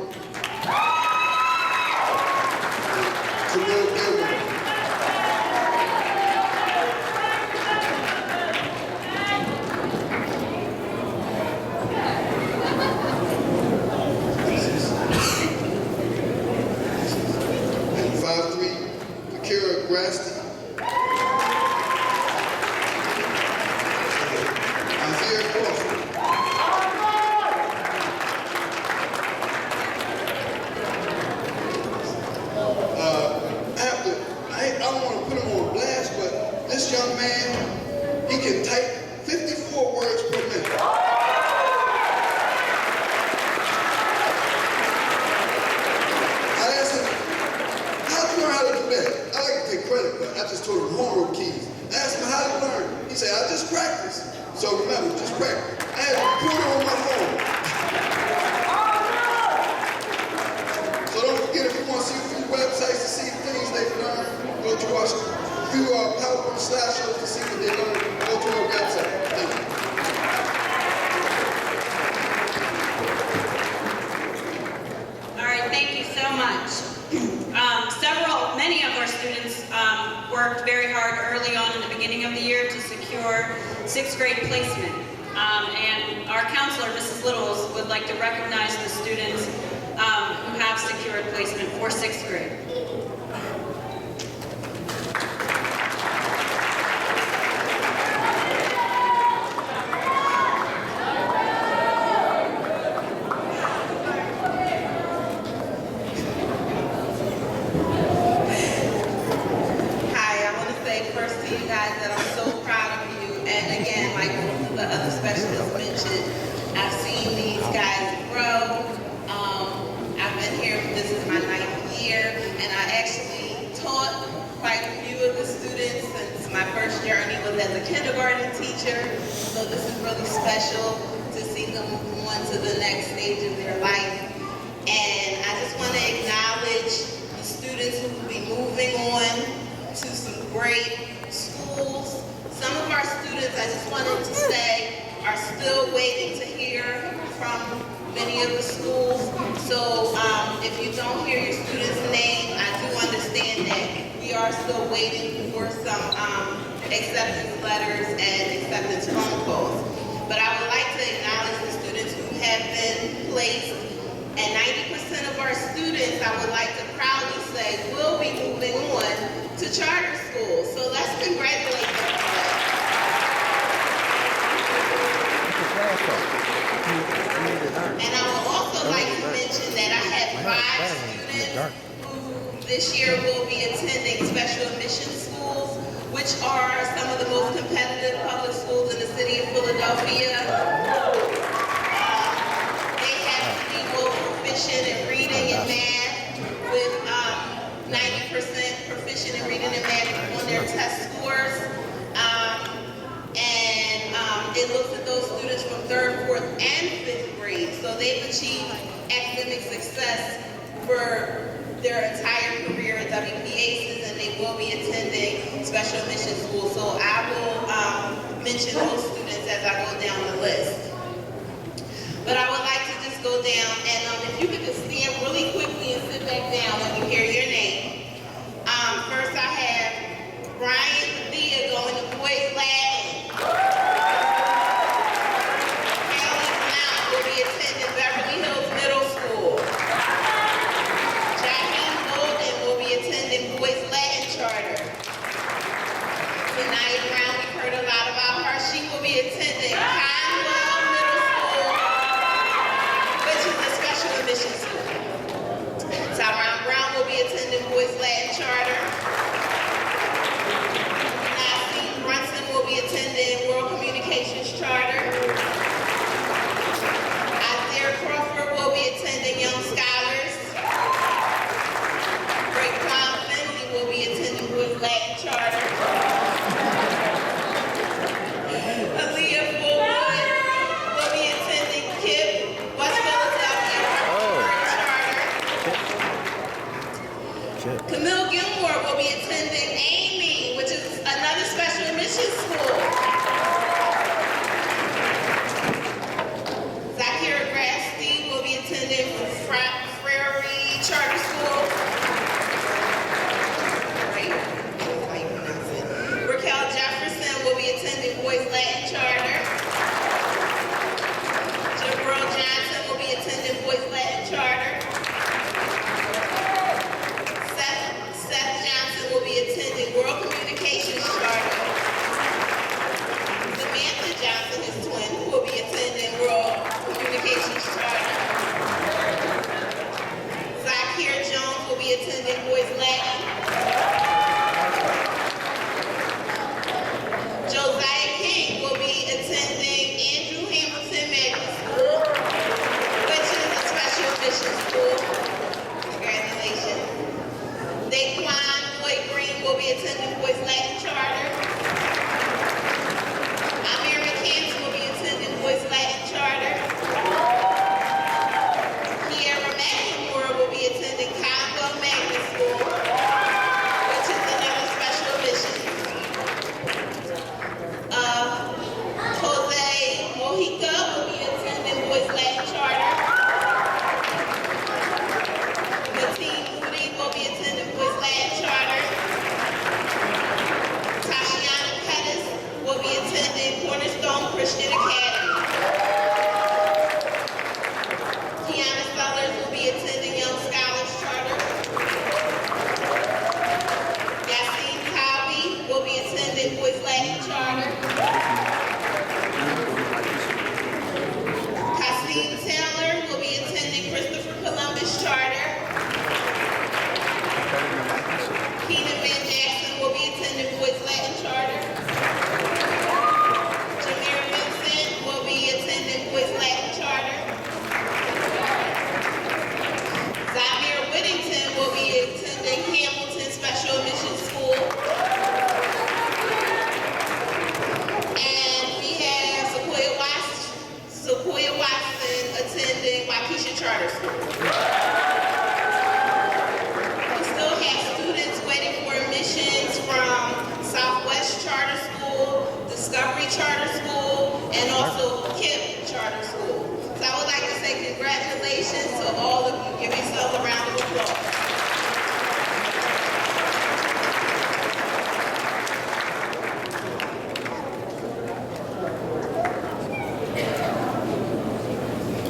your 6th grade placement. And our counselor, Mrs. Littles, would like to recognize the students who have secured placement for 6th grade. Hi, I want to say first to you guys that I'm so proud of you. And again, like the other specialists mentioned, I've seen these guys grow. I've been here, this is my 9th year, and I actually taught quite a few of the students since my first journey was as a kindergarten teacher. So this is really special to see them move on to the next stage of their life. And I just want to acknowledge the students who will be moving on to some great schools. Some of our students, I just wanted to say, are still waiting to hear from many of the schools. So if you don't hear your student's name, I do understand that we are still waiting for some acceptance letters and acceptance phone calls. But I would like to acknowledge the students who have been placed. And 90% of our students, I would like to proudly say, will be moving on to charter schools. So let's congratulate them for that. And I would also like to mention that I have 5 students who this year will be attending special admission schools, which are some of the most competitive public schools in the city of Philadelphia. They have to be both proficient in reading and math, with 90% proficient in reading and math on their test scores. It looks at those students from 3rd, 4th, and 5th grade. So they've achieved academic success for their entire career at WPACES, and they will be attending special admission school. So I will mention those students as I go down the list. But I would like to just go down, and if you could just stand really quickly and sit back down when you hear your name. First I have Brian Thea going to Boys Latin. Attending Conwell Middle School, which is a special admission school. Tyron Brown will be attending Charter School. We still have students waiting for admissions from Southwest Charter School, Discovery Charter School, and also KIPP Charter School. So I would like to say congratulations to all of you. Give yourselves a round of applause.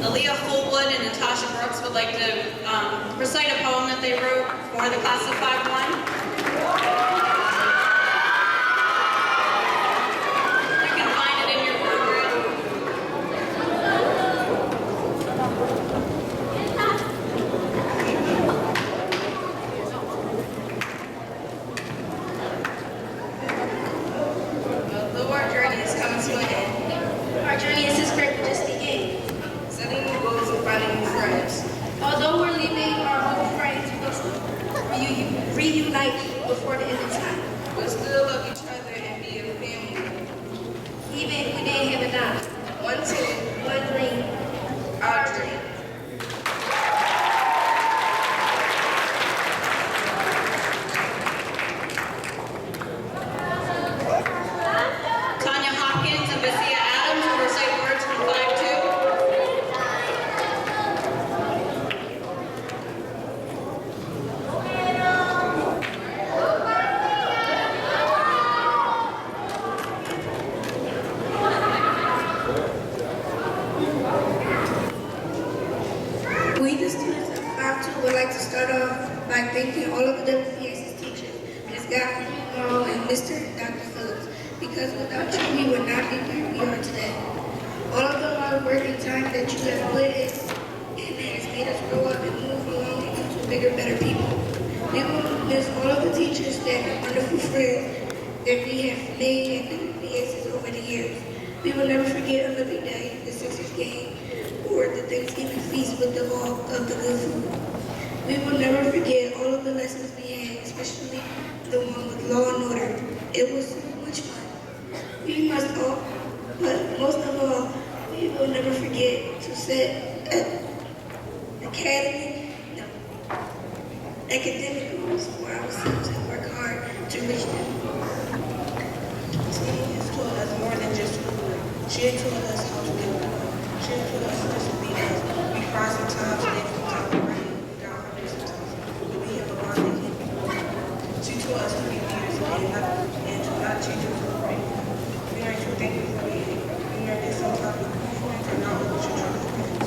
Aaliyah Fullwood and Natasha Brooks would like to recite a poem that they wrote for the class of 5-1. You can find it in your program. Although our journey is coming to an end, our journey is just beginning. Setting new goals and finding new friends. Although we're leaving our old friends, we must reunite before the end of time. We'll still love each other and be a family. Even if we didn't have a dime. One team, one dream, our dream. Tanya Hopkins and Vassia Adams will recite words from 5-2. We, the students of 5-2, would like to start off by thanking all of the WPACES teachers, Ms. Godfrey, Morrow, and Mr. Dr. Phillips, because without you, we would not be where we are today. All of the hard work and time that you have put in, and has made us grow up and move along into bigger, better people. We will miss all of the teachers that are wonderful friends that we have made at WPACES over the years. We will never forget Olympic Day, the Sixers game, or the Thanksgiving feast with the all of the good food. We will never forget all of the lessons we had, especially the one with law and order. It was so much fun. We must all, but most of all, we will never forget to set academic goals for ourselves and work hard to reach them. Tina has taught us more than just schoolwork. She has taught us how to get along. She has taught us how to be us. We cry sometimes, and then sometimes we write, we got hungry sometimes. But we have a bond that can't be broken. She taught us to be leaders and to not change us to the right. We learned to thank you for being here. We learned that sometimes we are not always your true friends.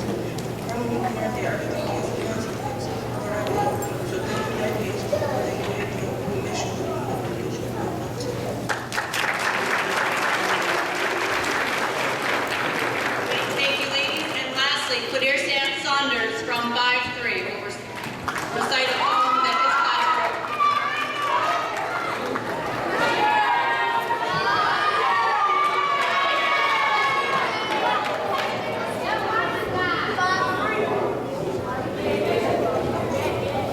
Growing up, we learned that everything has a consequence. We're not good. So thank you, that is, for that you have done. We miss you. Thank you, ladies. And lastly, Claire Saunders from 5-3 will recite a poem that his class wrote.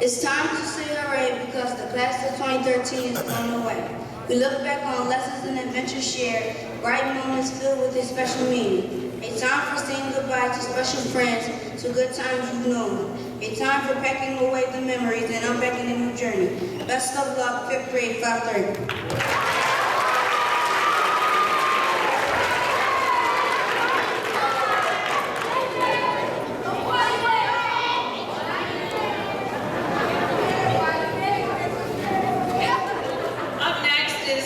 It's time to say hooray because the class of 2013 is on the way. We look back on lessons and adventures shared, bright moments filled with a special meaning. A time for saying goodbye to special friends, to good times you've known. A time for packing away the memories and unpacking a new journey. Best of luck, 5th grade, 5:30. Up next is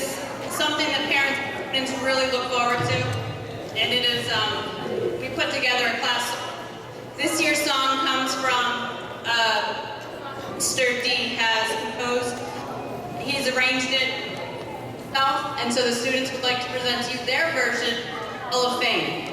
something that parents really look forward to, and it is, we put together a class. This year's song comes from Mr. D has composed. He's arranged it himself, and so the students would like to present to you their version, Hall of Fame.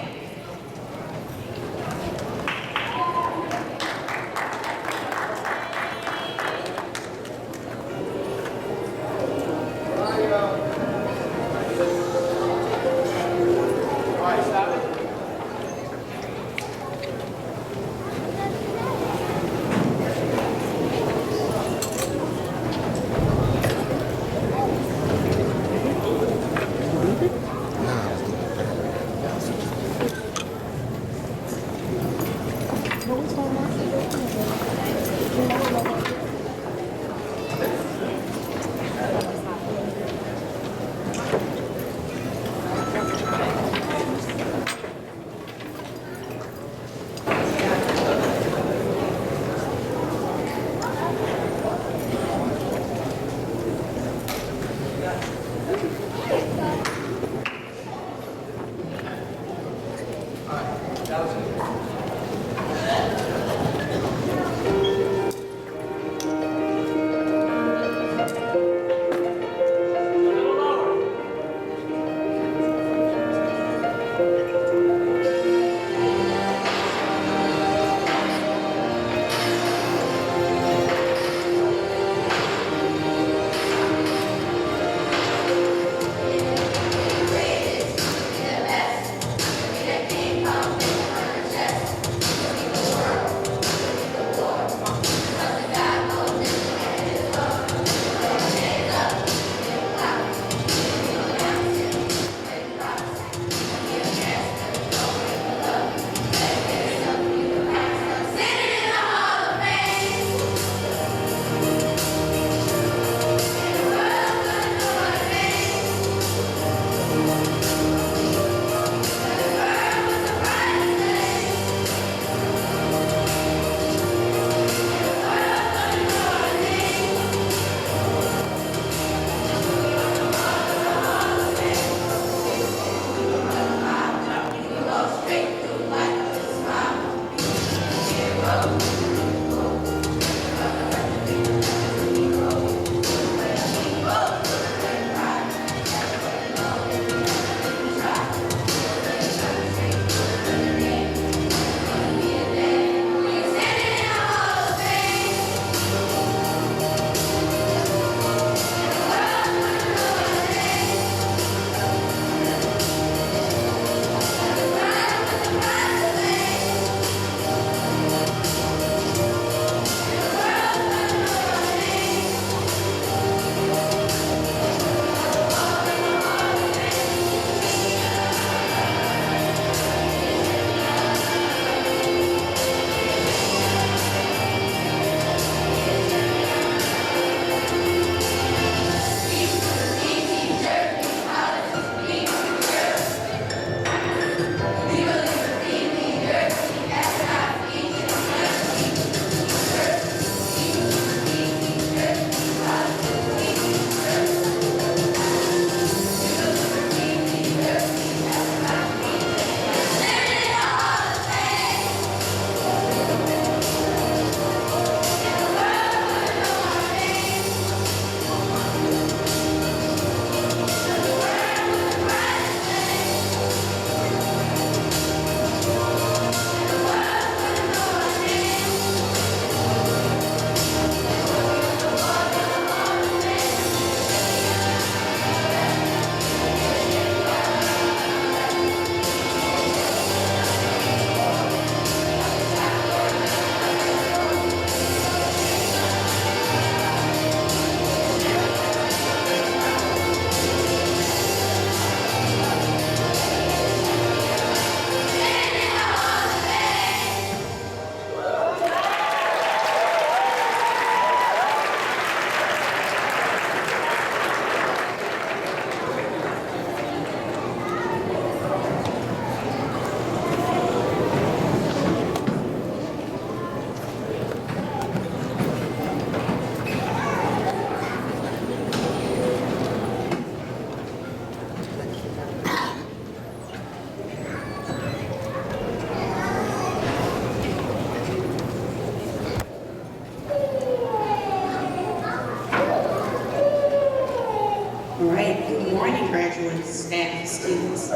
graduates, staff, students,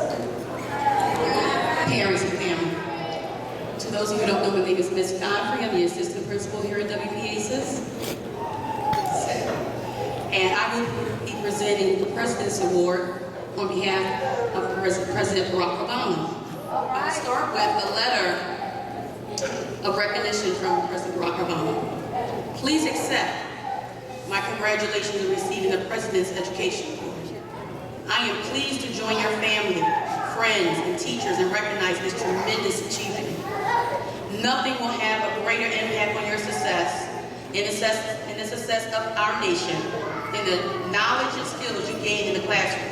parents, and family. To those of you who don't know, my name is Ms. Godfrey. I'm the assistant principal here at WPACES. And I will be presenting the President's Award on behalf of President Barack Obama. I'll start with a letter of recognition from President Barack Obama. Please accept my congratulations in receiving the President's Education Award. I am pleased to join your family, friends, and teachers and recognize this tremendous achievement. Nothing will have a greater impact on your success and the success of our nation than the knowledge and skills you gain in the classroom.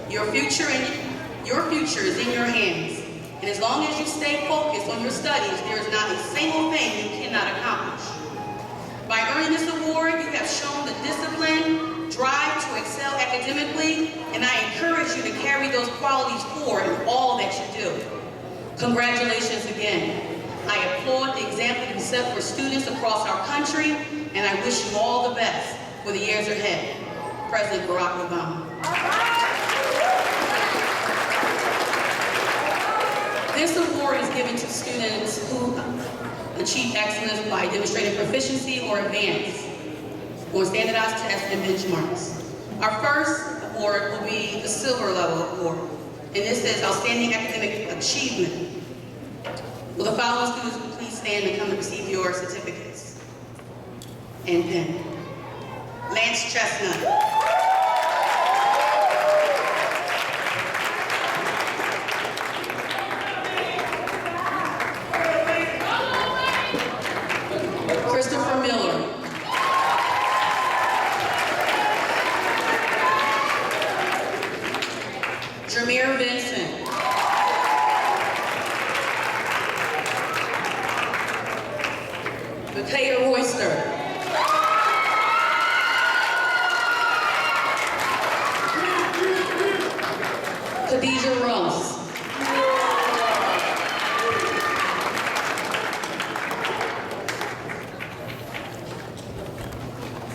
Your future is in your hands. And as long as you stay focused on your studies, there is not a single thing you cannot accomplish. By earning this award, you have shown the discipline, drive to excel academically, and I encourage you to carry those qualities forward in all that you do. Congratulations again. I applaud the example you set for students across our country, and I wish you all the best for the years ahead. President Barack Obama. This award is given to students who achieve excellence by demonstrating proficiency or advance on standardized tests and benchmarks. Our first award will be the silver level award, and this is Outstanding Academic Achievement. Will the following students please stand and come to receive your certificates and pen? Lance Chestnut. Christopher Miller. Jameer Vincent. Makaya Royster. Khadijah Ross.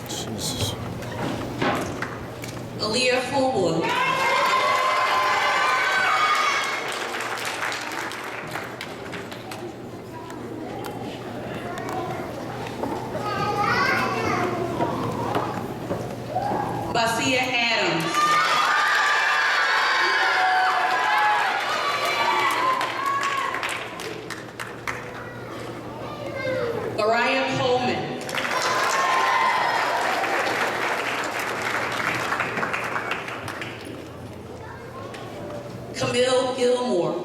Jesus. Aaliyah Fullwood. Basia Adams. Mariah Coleman. Camille Gilmore.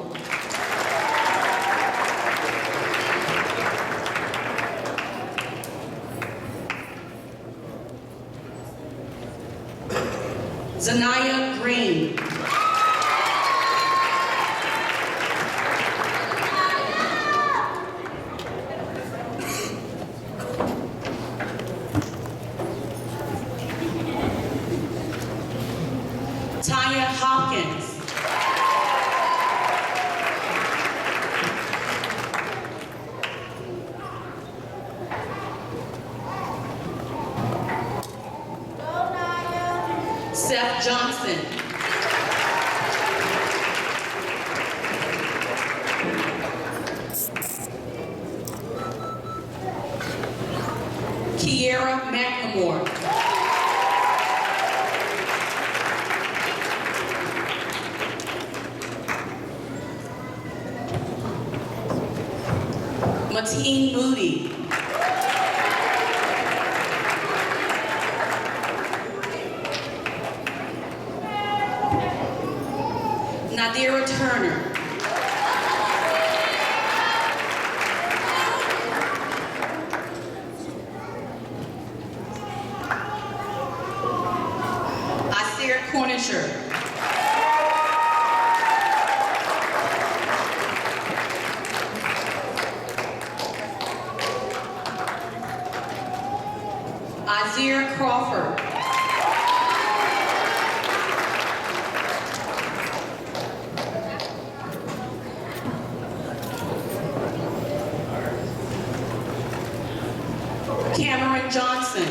Zanaya Green. Tanya Hopkins. Seth Johnson. Kiera McLemore. Mateen Moody. Nadira Turner. Asir Cornisher. Azir Crawford. Cameron Johnson.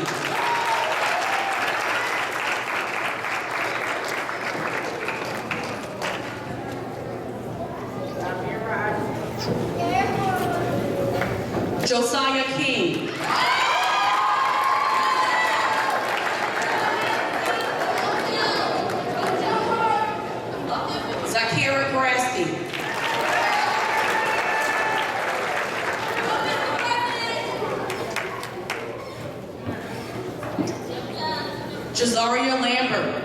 Josiah King. Zakira Grasty. Jazaria Lambert.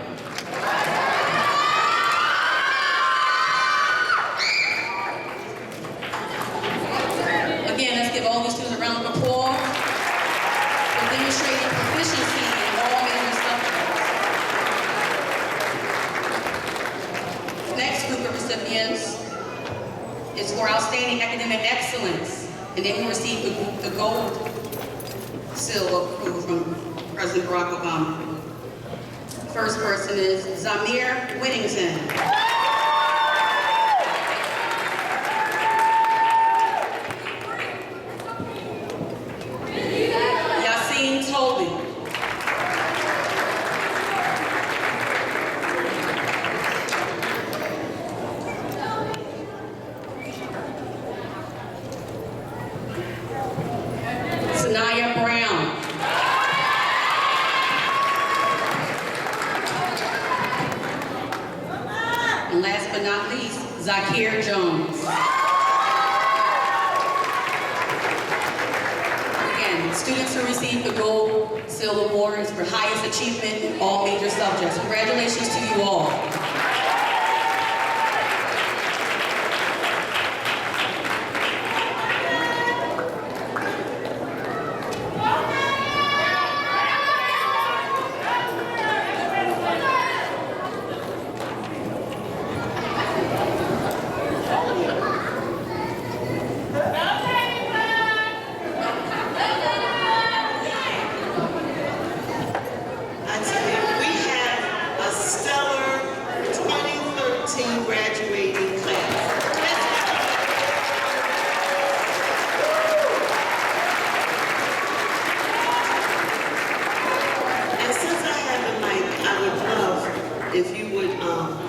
Again, let's give all these students a round of applause for demonstrating proficiency in all major subjects. Next group of recipients is for outstanding academic excellence, and they will receive the gold seal of approval from President Barack Obama. First person is Zamir Whittington. Zakir Jones. Again, students who received the Gold Seal Award is for highest achievement in all major subjects. Congratulations to you all. I tell you, we have a stellar 2013 graduating class. And since I have the mic, I would love if you would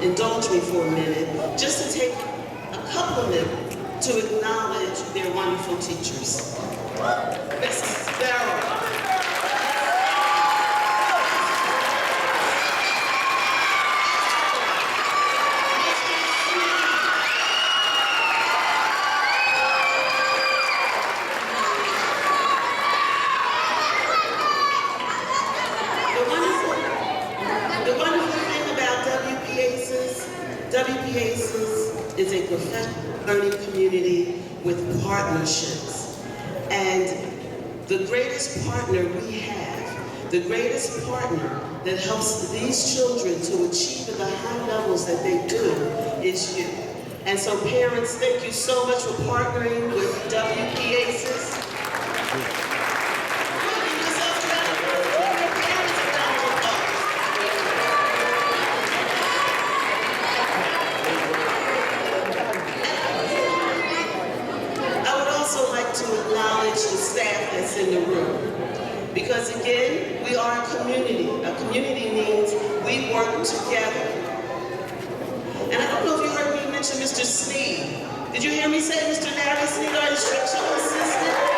indulge me for a minute, just to take a couple of minutes to acknowledge their wonderful teachers. Mrs. Barrow. The wonderful thing about WPACES is a professional learning community with partnerships. And the greatest partner we have, the greatest partner that helps these children to achieve at the high levels that they do is you. And so parents, thank you so much for partnering with WPACES. To acknowledge the staff that's in the room. Because again, we are a community. A community means we work together. And I don't know if you heard me mention Mr. Sneed. Did you hear me say Mr. Larry Sneed, our instructional assistant?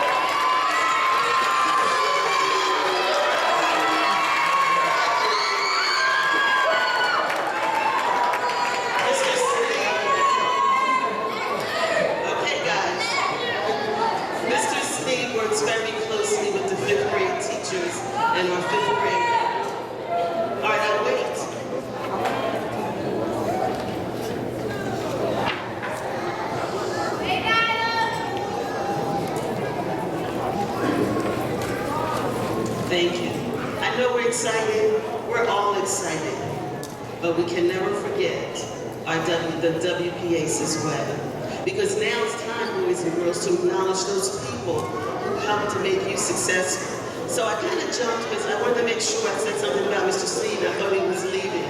Very closely with the 5th grade teachers and our 5th grade. All right, now wait. Thank you. I know we're excited. We're all excited. But we can never forget the WPACES way. Because now it's time, boys and girls, to acknowledge those people who helped to make you successful. So I kind of jumped because I wanted to make sure I said something about Mr. Sneed. I thought he was leaving.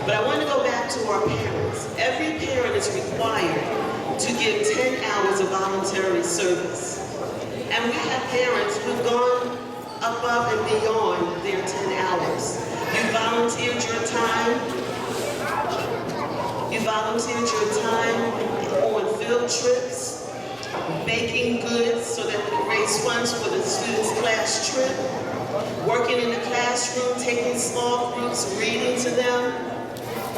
But I want to go back to our parents. Every parent is required to give 10 hours of voluntary service. And we have parents who've gone above and beyond their 10 hours. You volunteered your time. You volunteered your time on field trips, baking goods so that we can raise funds for the students' class trip, working in the classroom, taking small groups, reading to them.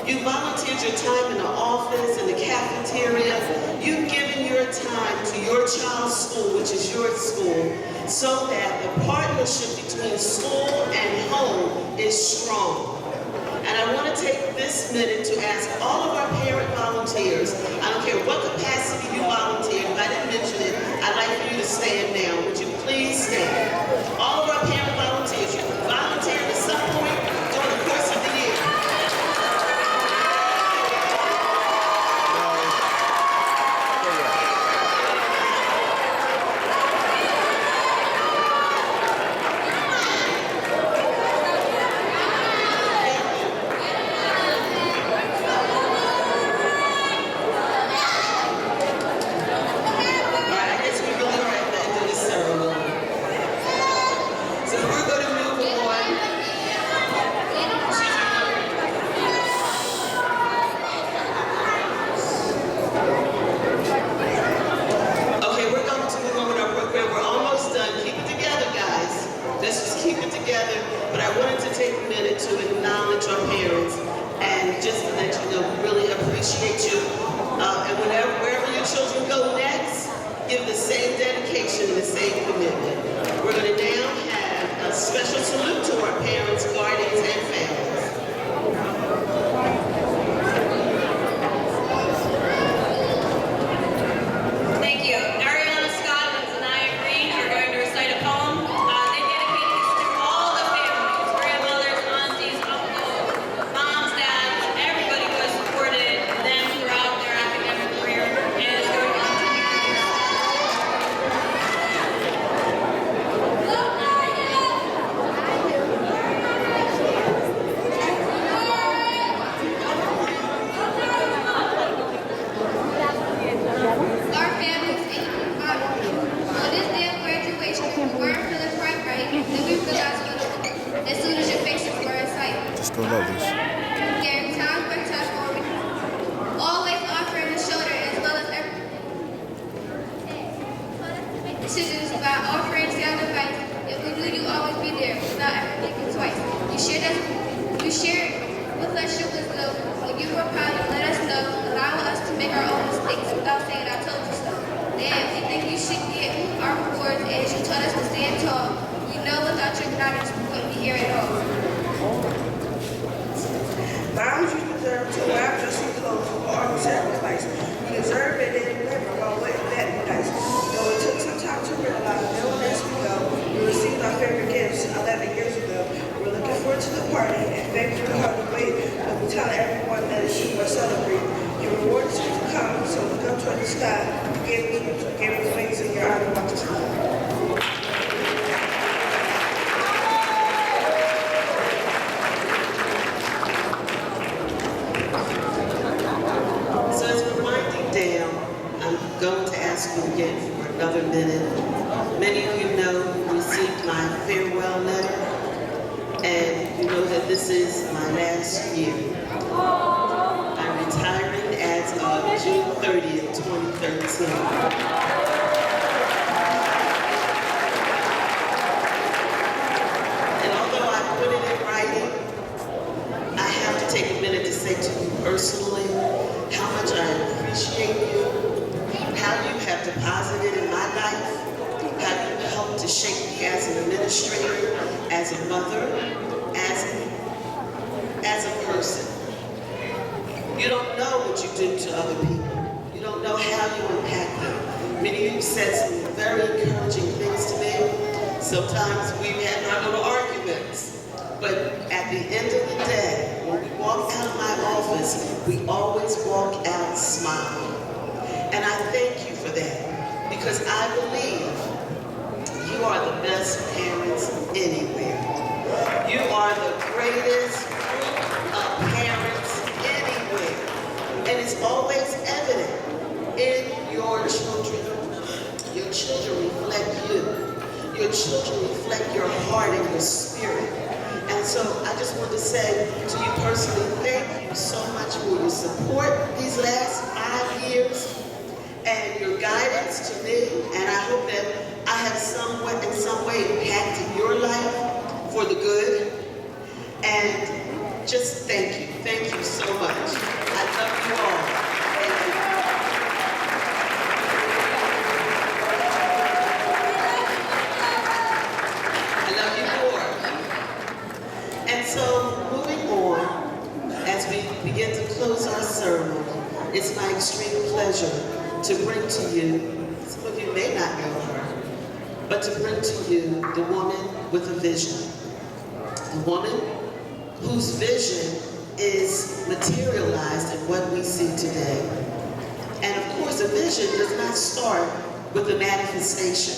You volunteered your time in the office, in the cafeteria. You've given your time to your child's school, which is your school, so that the partnership between school and home is strong. And I want to take this minute to ask all of our parent volunteers, I don't care what capacity you volunteered, if I didn't mention it, I'd like for you to stand now. Would you please stand? All of our parent volunteers, you volunteered at some point during the course of the year. All right, I guess we really are at the end of this ceremony. the same dedication and the same commitment. We're going to now have a special salute to our parents, guardians, and families. Thank you. Ariana Scott and Zanaya Green are going to recite a poem. They dedicate this to all the families, grandmothers, aunties, uncles, moms, dads, everybody who has supported them throughout their academic career and is going to continue to do so. Our families on this day of graduation, if you weren't feeling quite right, then we realized what as soon as your faces were in sight. Just go like this. During times where tough for me, always offering a shoulder as well as every decisions about offering sound advice. If we knew you always be there without ever thinking twice. You shared with us your wisdom when you were proud to let us know, allowing us to make our own mistakes without saying I told you so. Then we think you should get our rewards as you taught us to stand tall. We know without your guidance we wouldn't be here at all. Moms, you deserve to wrap your sweet clothes for all your sacrifice. You deserve it and remember about what that be nice. Though it took some time to realize, knowing as we go, we received our favorite gifts 11 years ago. We're looking forward to the party and thank you for the wait. But we tell everyone that you are celebrating. Your reward is to come, so look up toward the sky. You gave us wings and your honor about to fly. So as we're winding down, I'm going to ask you again for another minute. Many of you know who received my farewell letter, and you know that this is my last year. I'm retiring as of June 30th, 2013. And although I put it in writing, I have to take a minute to say to you personally how much I appreciate you, how you have deposited in my life, how you helped to shape me as an administrator, as a mother, as a person. You don't know what you do to other people. You don't know how you impact them. Many of you said some very encouraging things to me. Sometimes we've had our little arguments. But at the end of the day, when we walk out of my office, we always walk out smiling. And I thank you for that, because I believe you are the best parents anywhere. You are the greatest group of parents anywhere. And it's always evident in your children. Your children reflect you. Your children reflect your heart and your spirit. And so I just want to say to you personally, thank you so much for your support these last 5 years and your guidance to me. And I hope that I have in some way impacted your life for the good. And just thank you. Thank you so much. I love you all. Thank you. I love you more. And so, moving on, as we begin to close our ceremony, it's my extreme pleasure to bring to you, some of you may not know her, but to bring to you the woman with a vision. The woman whose vision is materialized in what we see today. And of course, a vision does not start with a manifestation.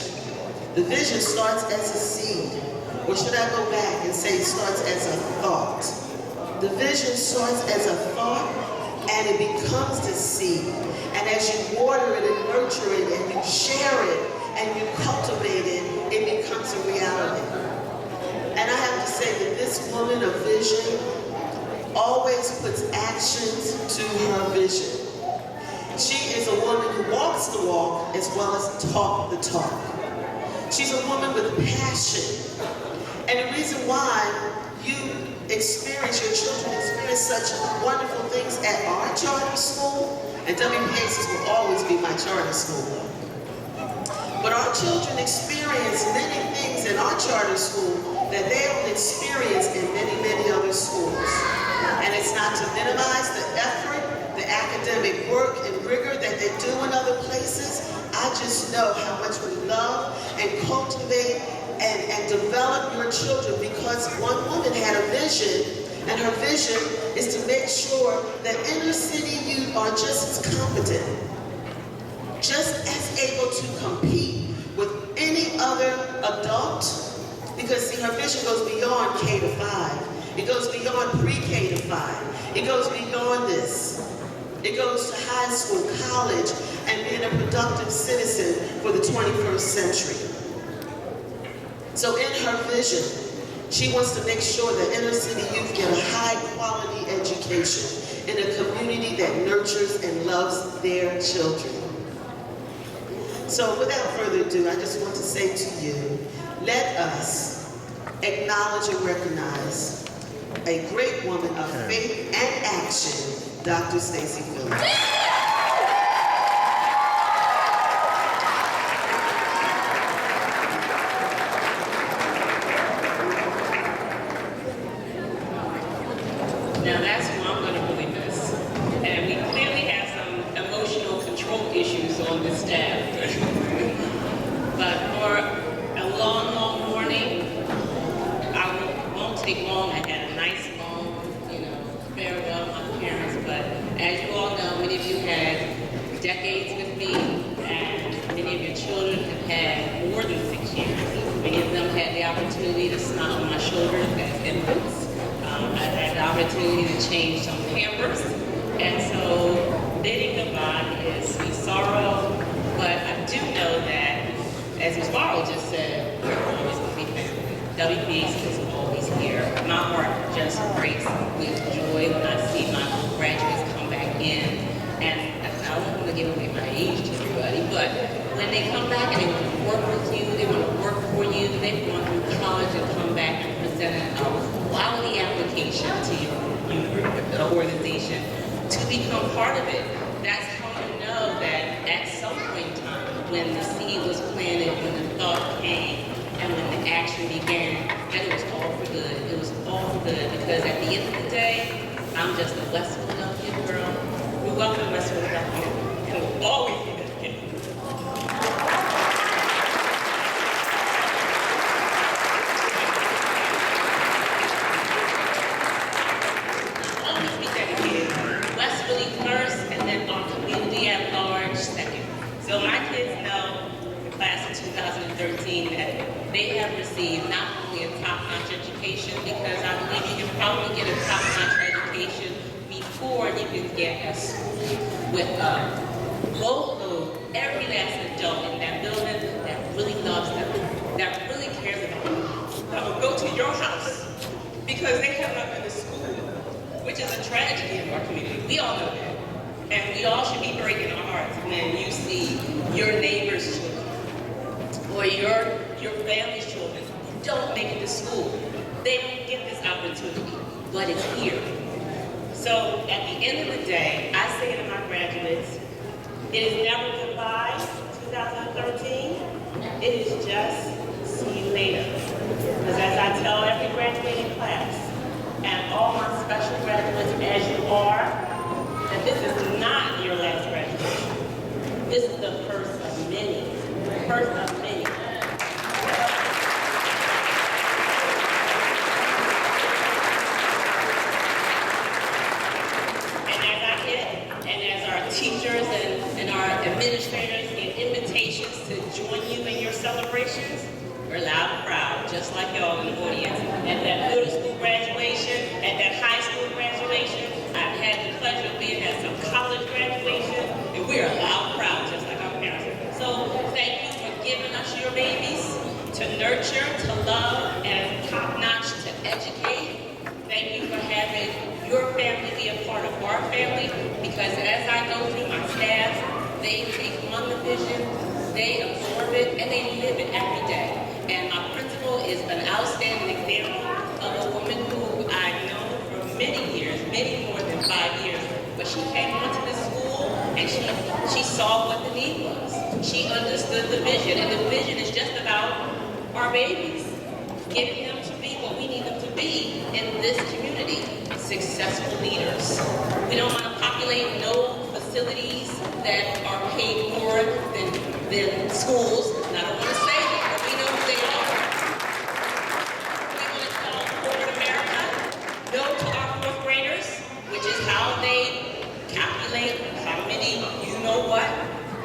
The vision starts as a seed. Or should I go back and say it starts as a thought? The vision starts as a thought and it becomes the seed. And as you water it and nurture it and you share it and you cultivate it, it becomes a reality. And I have to say that this woman of vision always puts actions to her vision. She is a woman who walks the walk as well as talk the talk. She's a woman with passion. And the reason why you experience, your children experience such wonderful things at our charter school, and WPACES will always be my charter school, But our children experience many things in our charter school that they don't experience in many, many other schools. And it's not to minimize the effort, the academic work and rigor that they do in other places. I just know how much we love and cultivate and develop your children, because one woman had a vision, and her vision is to make sure that inner city youth are just as competent, just as able to compete with any other adult. Because see, her vision goes beyond K to 5. It goes beyond pre-K to 5. It goes beyond this. It goes to high school, college, and being a productive citizen for the 21st century. So in her vision, she wants to make sure that inner city youth get a high quality education in a community that nurtures and loves their children. So without further ado, I just want to say to you, let us acknowledge and recognize a great woman of faith and action, Dr. Stacy Phillips. Now that's who I'm going to really miss. And we clearly have some emotional control issues on this staff. But for a long, long morning, I won't take long. I had a nice long, farewell to my parents. But as you all know, many of you had decades with me, and many of your children have had more than 6 years. Many of them had the opportunity to smile on my shoulders as infants. I've had the opportunity to change some pampers, and so bidding goodbye is sweet sorrow, but I do know that, as Ms. Barrow just said, we're always going to be family. WPACES is always here. My heart just breaks with joy when I see my graduates come back in, and I don't want to give away my age to everybody, but when they come back and they want to work with you, they want to work for you, they've gone through college and come back and present a quality application to your organization to become part of it. That's how you know that at some point in time, when the seed was planted, when the thought came, and when the action began, that it was all for good. It was all for good, because at the end of the day, I'm just a West Philadelphia girl. We welcome West Philadelphia, and we'll always be that kid. West Philly first, and then our community at large second. So my kids know, the class of 2013, that they have received not only a top-notch education, because I believe you can probably get a top-notch education before you can get a school with a boatload, every last adult in that building that really loves them, that really cares about them, that will go to your house because they have not been to school, which is a tragedy in our community. We all know that. And we all should be breaking our hearts when you see your neighbor's children or your family's children who don't make it to school. They don't get this opportunity, but it's here. So at the end of the day, I say to my graduates, it is never goodbye, 2013. It is just see you later. Because as I tell every graduating class, and all my special graduates as you are, that this is not your last graduation. This is the first of many. First of many. And as I get, and as our teachers and our administrators get invitations to join you in your celebrations, we're loud and proud, just like y'all in the audience. At that middle school graduation, at that high school graduation, I've had the pleasure of being at some college graduations, and we are loud and proud, just like our parents. So thank you for giving us your babies to nurture, to love, and top-notch to educate. Thank you for having your family be a part of our family, because as I go through my staff, they take on the vision, they absorb it, and they live it every day. And my principal is an outstanding example of a woman who I've known for many years, many more than 5 years. But she came onto this school and she saw what the need was. She understood the vision, and the vision is just about our babies, getting them to be what we need them to be in this community, successful leaders. We don't want to populate no facilities that are paid more than schools, and I don't want to say it, but we know who they are. We want to tell corporate America no to our fourth graders, which is how they calculate how many you know what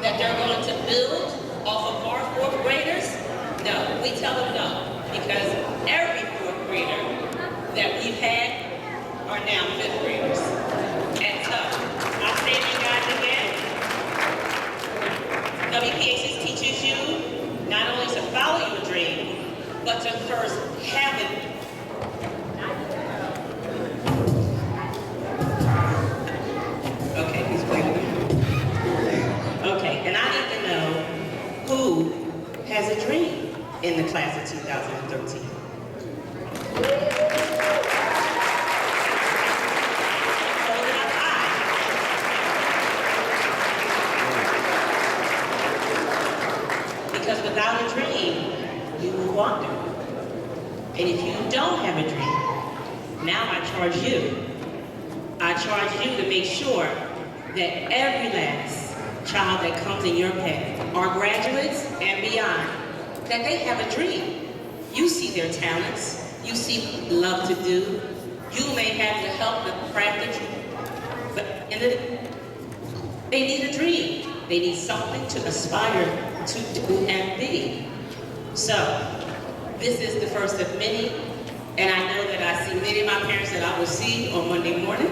that they're going to build off of our fourth graders. No, we tell them no, because every fourth grader that we've had are now fifth graders. And so, I say to you guys again, WPACES teaches you not only to follow your dream, but to first have it. Okay, he's playing with me. Okay, and I need to know who has a dream in the class of 2013. Hold it up high. Because without a dream, you will wander. And if you don't have a dream, now I charge you. I charge you to make sure that every last child that comes in your path, our graduates and beyond, that they have a dream. You see their talents. You see love to do. You may have to help them practice, but they need a dream. They need something to aspire to do and be. So, this is the first of many, and I know that I see many of my parents that I will see on Monday morning,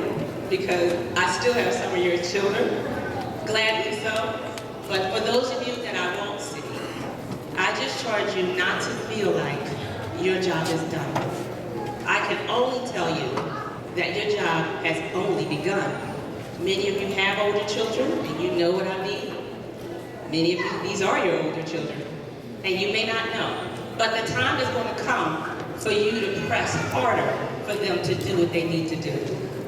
because I still have some of your children, gladly so. But for those of you that I won't see, I just charge you not to feel like your job is done. I can only tell you that your job has only begun. Many of you have older children, and you know what I mean. Many of you, these are your older children, and you may not know. But the time is going to come for you to press harder for them to do what they need to do.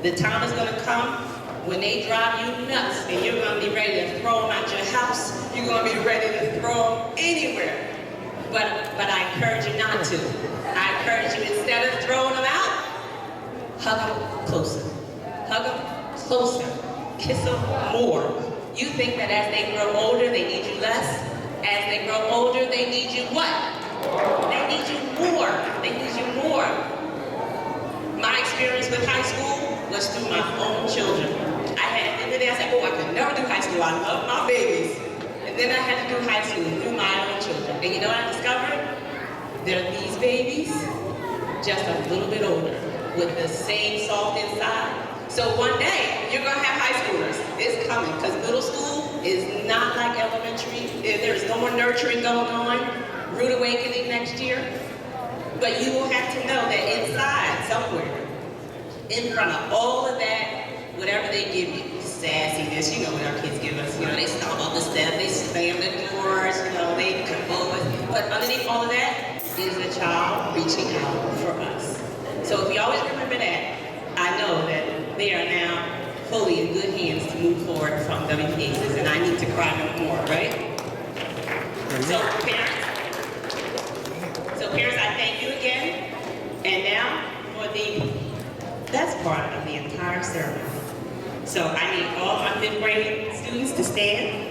The time is going to come when they drive you nuts, and you're going to be ready to throw them out your house. You're going to be ready to throw them anywhere. But I encourage you not to. I encourage you, instead of throwing them out, hug them closer. Hug them closer. Kiss them more. You think that as they grow older, they need you less. As they grow older, they need you what? They need you more. They need you more. My experience with high school was through my own children. I had, at the end of the day, I said, oh, I could never do high school. I love my babies. And then I had to do high school through my own children. And you know what I discovered? They're these babies, just a little bit older, with the same soft inside. So one day, you're gonna have high schoolers. It's coming, because middle school is not like elementary. There's no more nurturing going on. Rude awakening next year. But you will have to know that inside, somewhere, in front of all of that, whatever they give you, sassiness, you know what our kids give us, you know, they stomp on the step, they slam the doors, you know, they compose. But underneath all of that is a child reaching out for us. So if you always remember that, I know that they are now fully in good hands to move forward from WPACES, and I need to cry no more, right? So parents, I thank you again. And now for the best part of the entire ceremony. So I need all my fifth grade students to stand.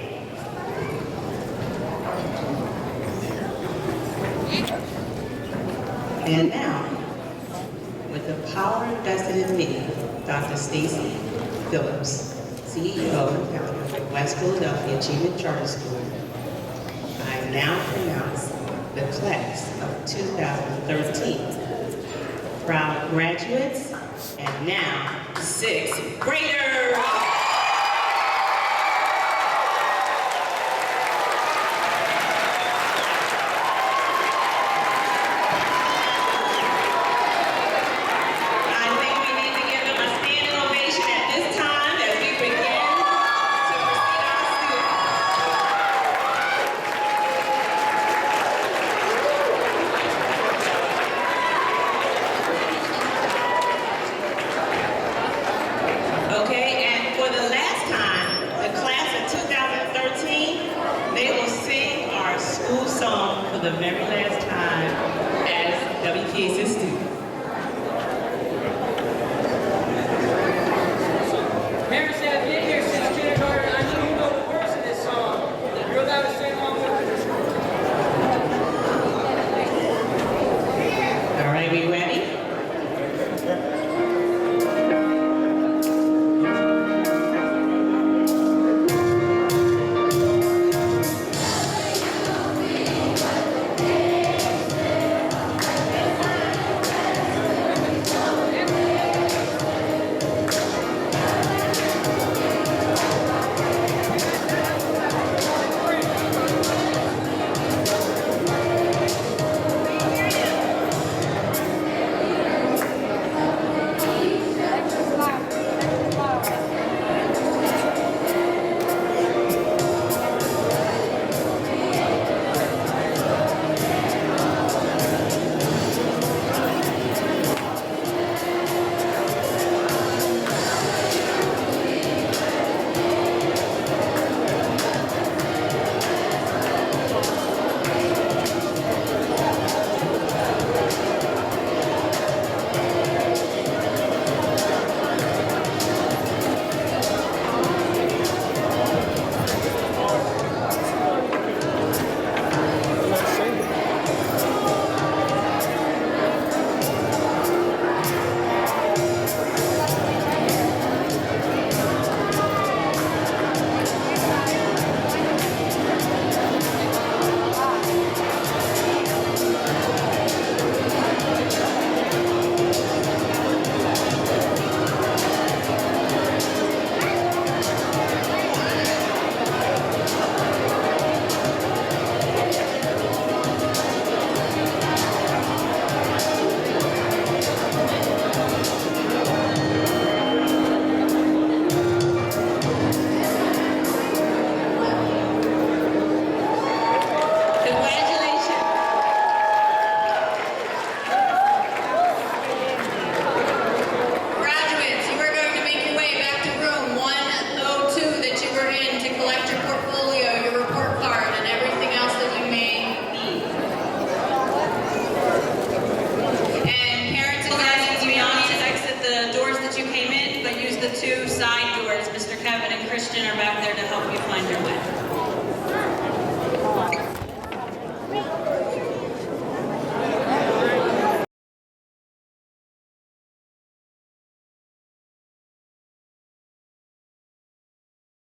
And now, with the power invested in me, Dr. Stacy Phillips, CEO and founder of West Philadelphia Achievement Charter School, I now pronounce the class of 2013 proud graduates and now sixth graders. For the for the very last time as WPACES student. Mary said, I've been here since kindergarten. I know you know the words of this song. You're allowed to sing along with it. All right, we ready? Two side doors. Mr. Kevin and Christian are back there to help you find your way.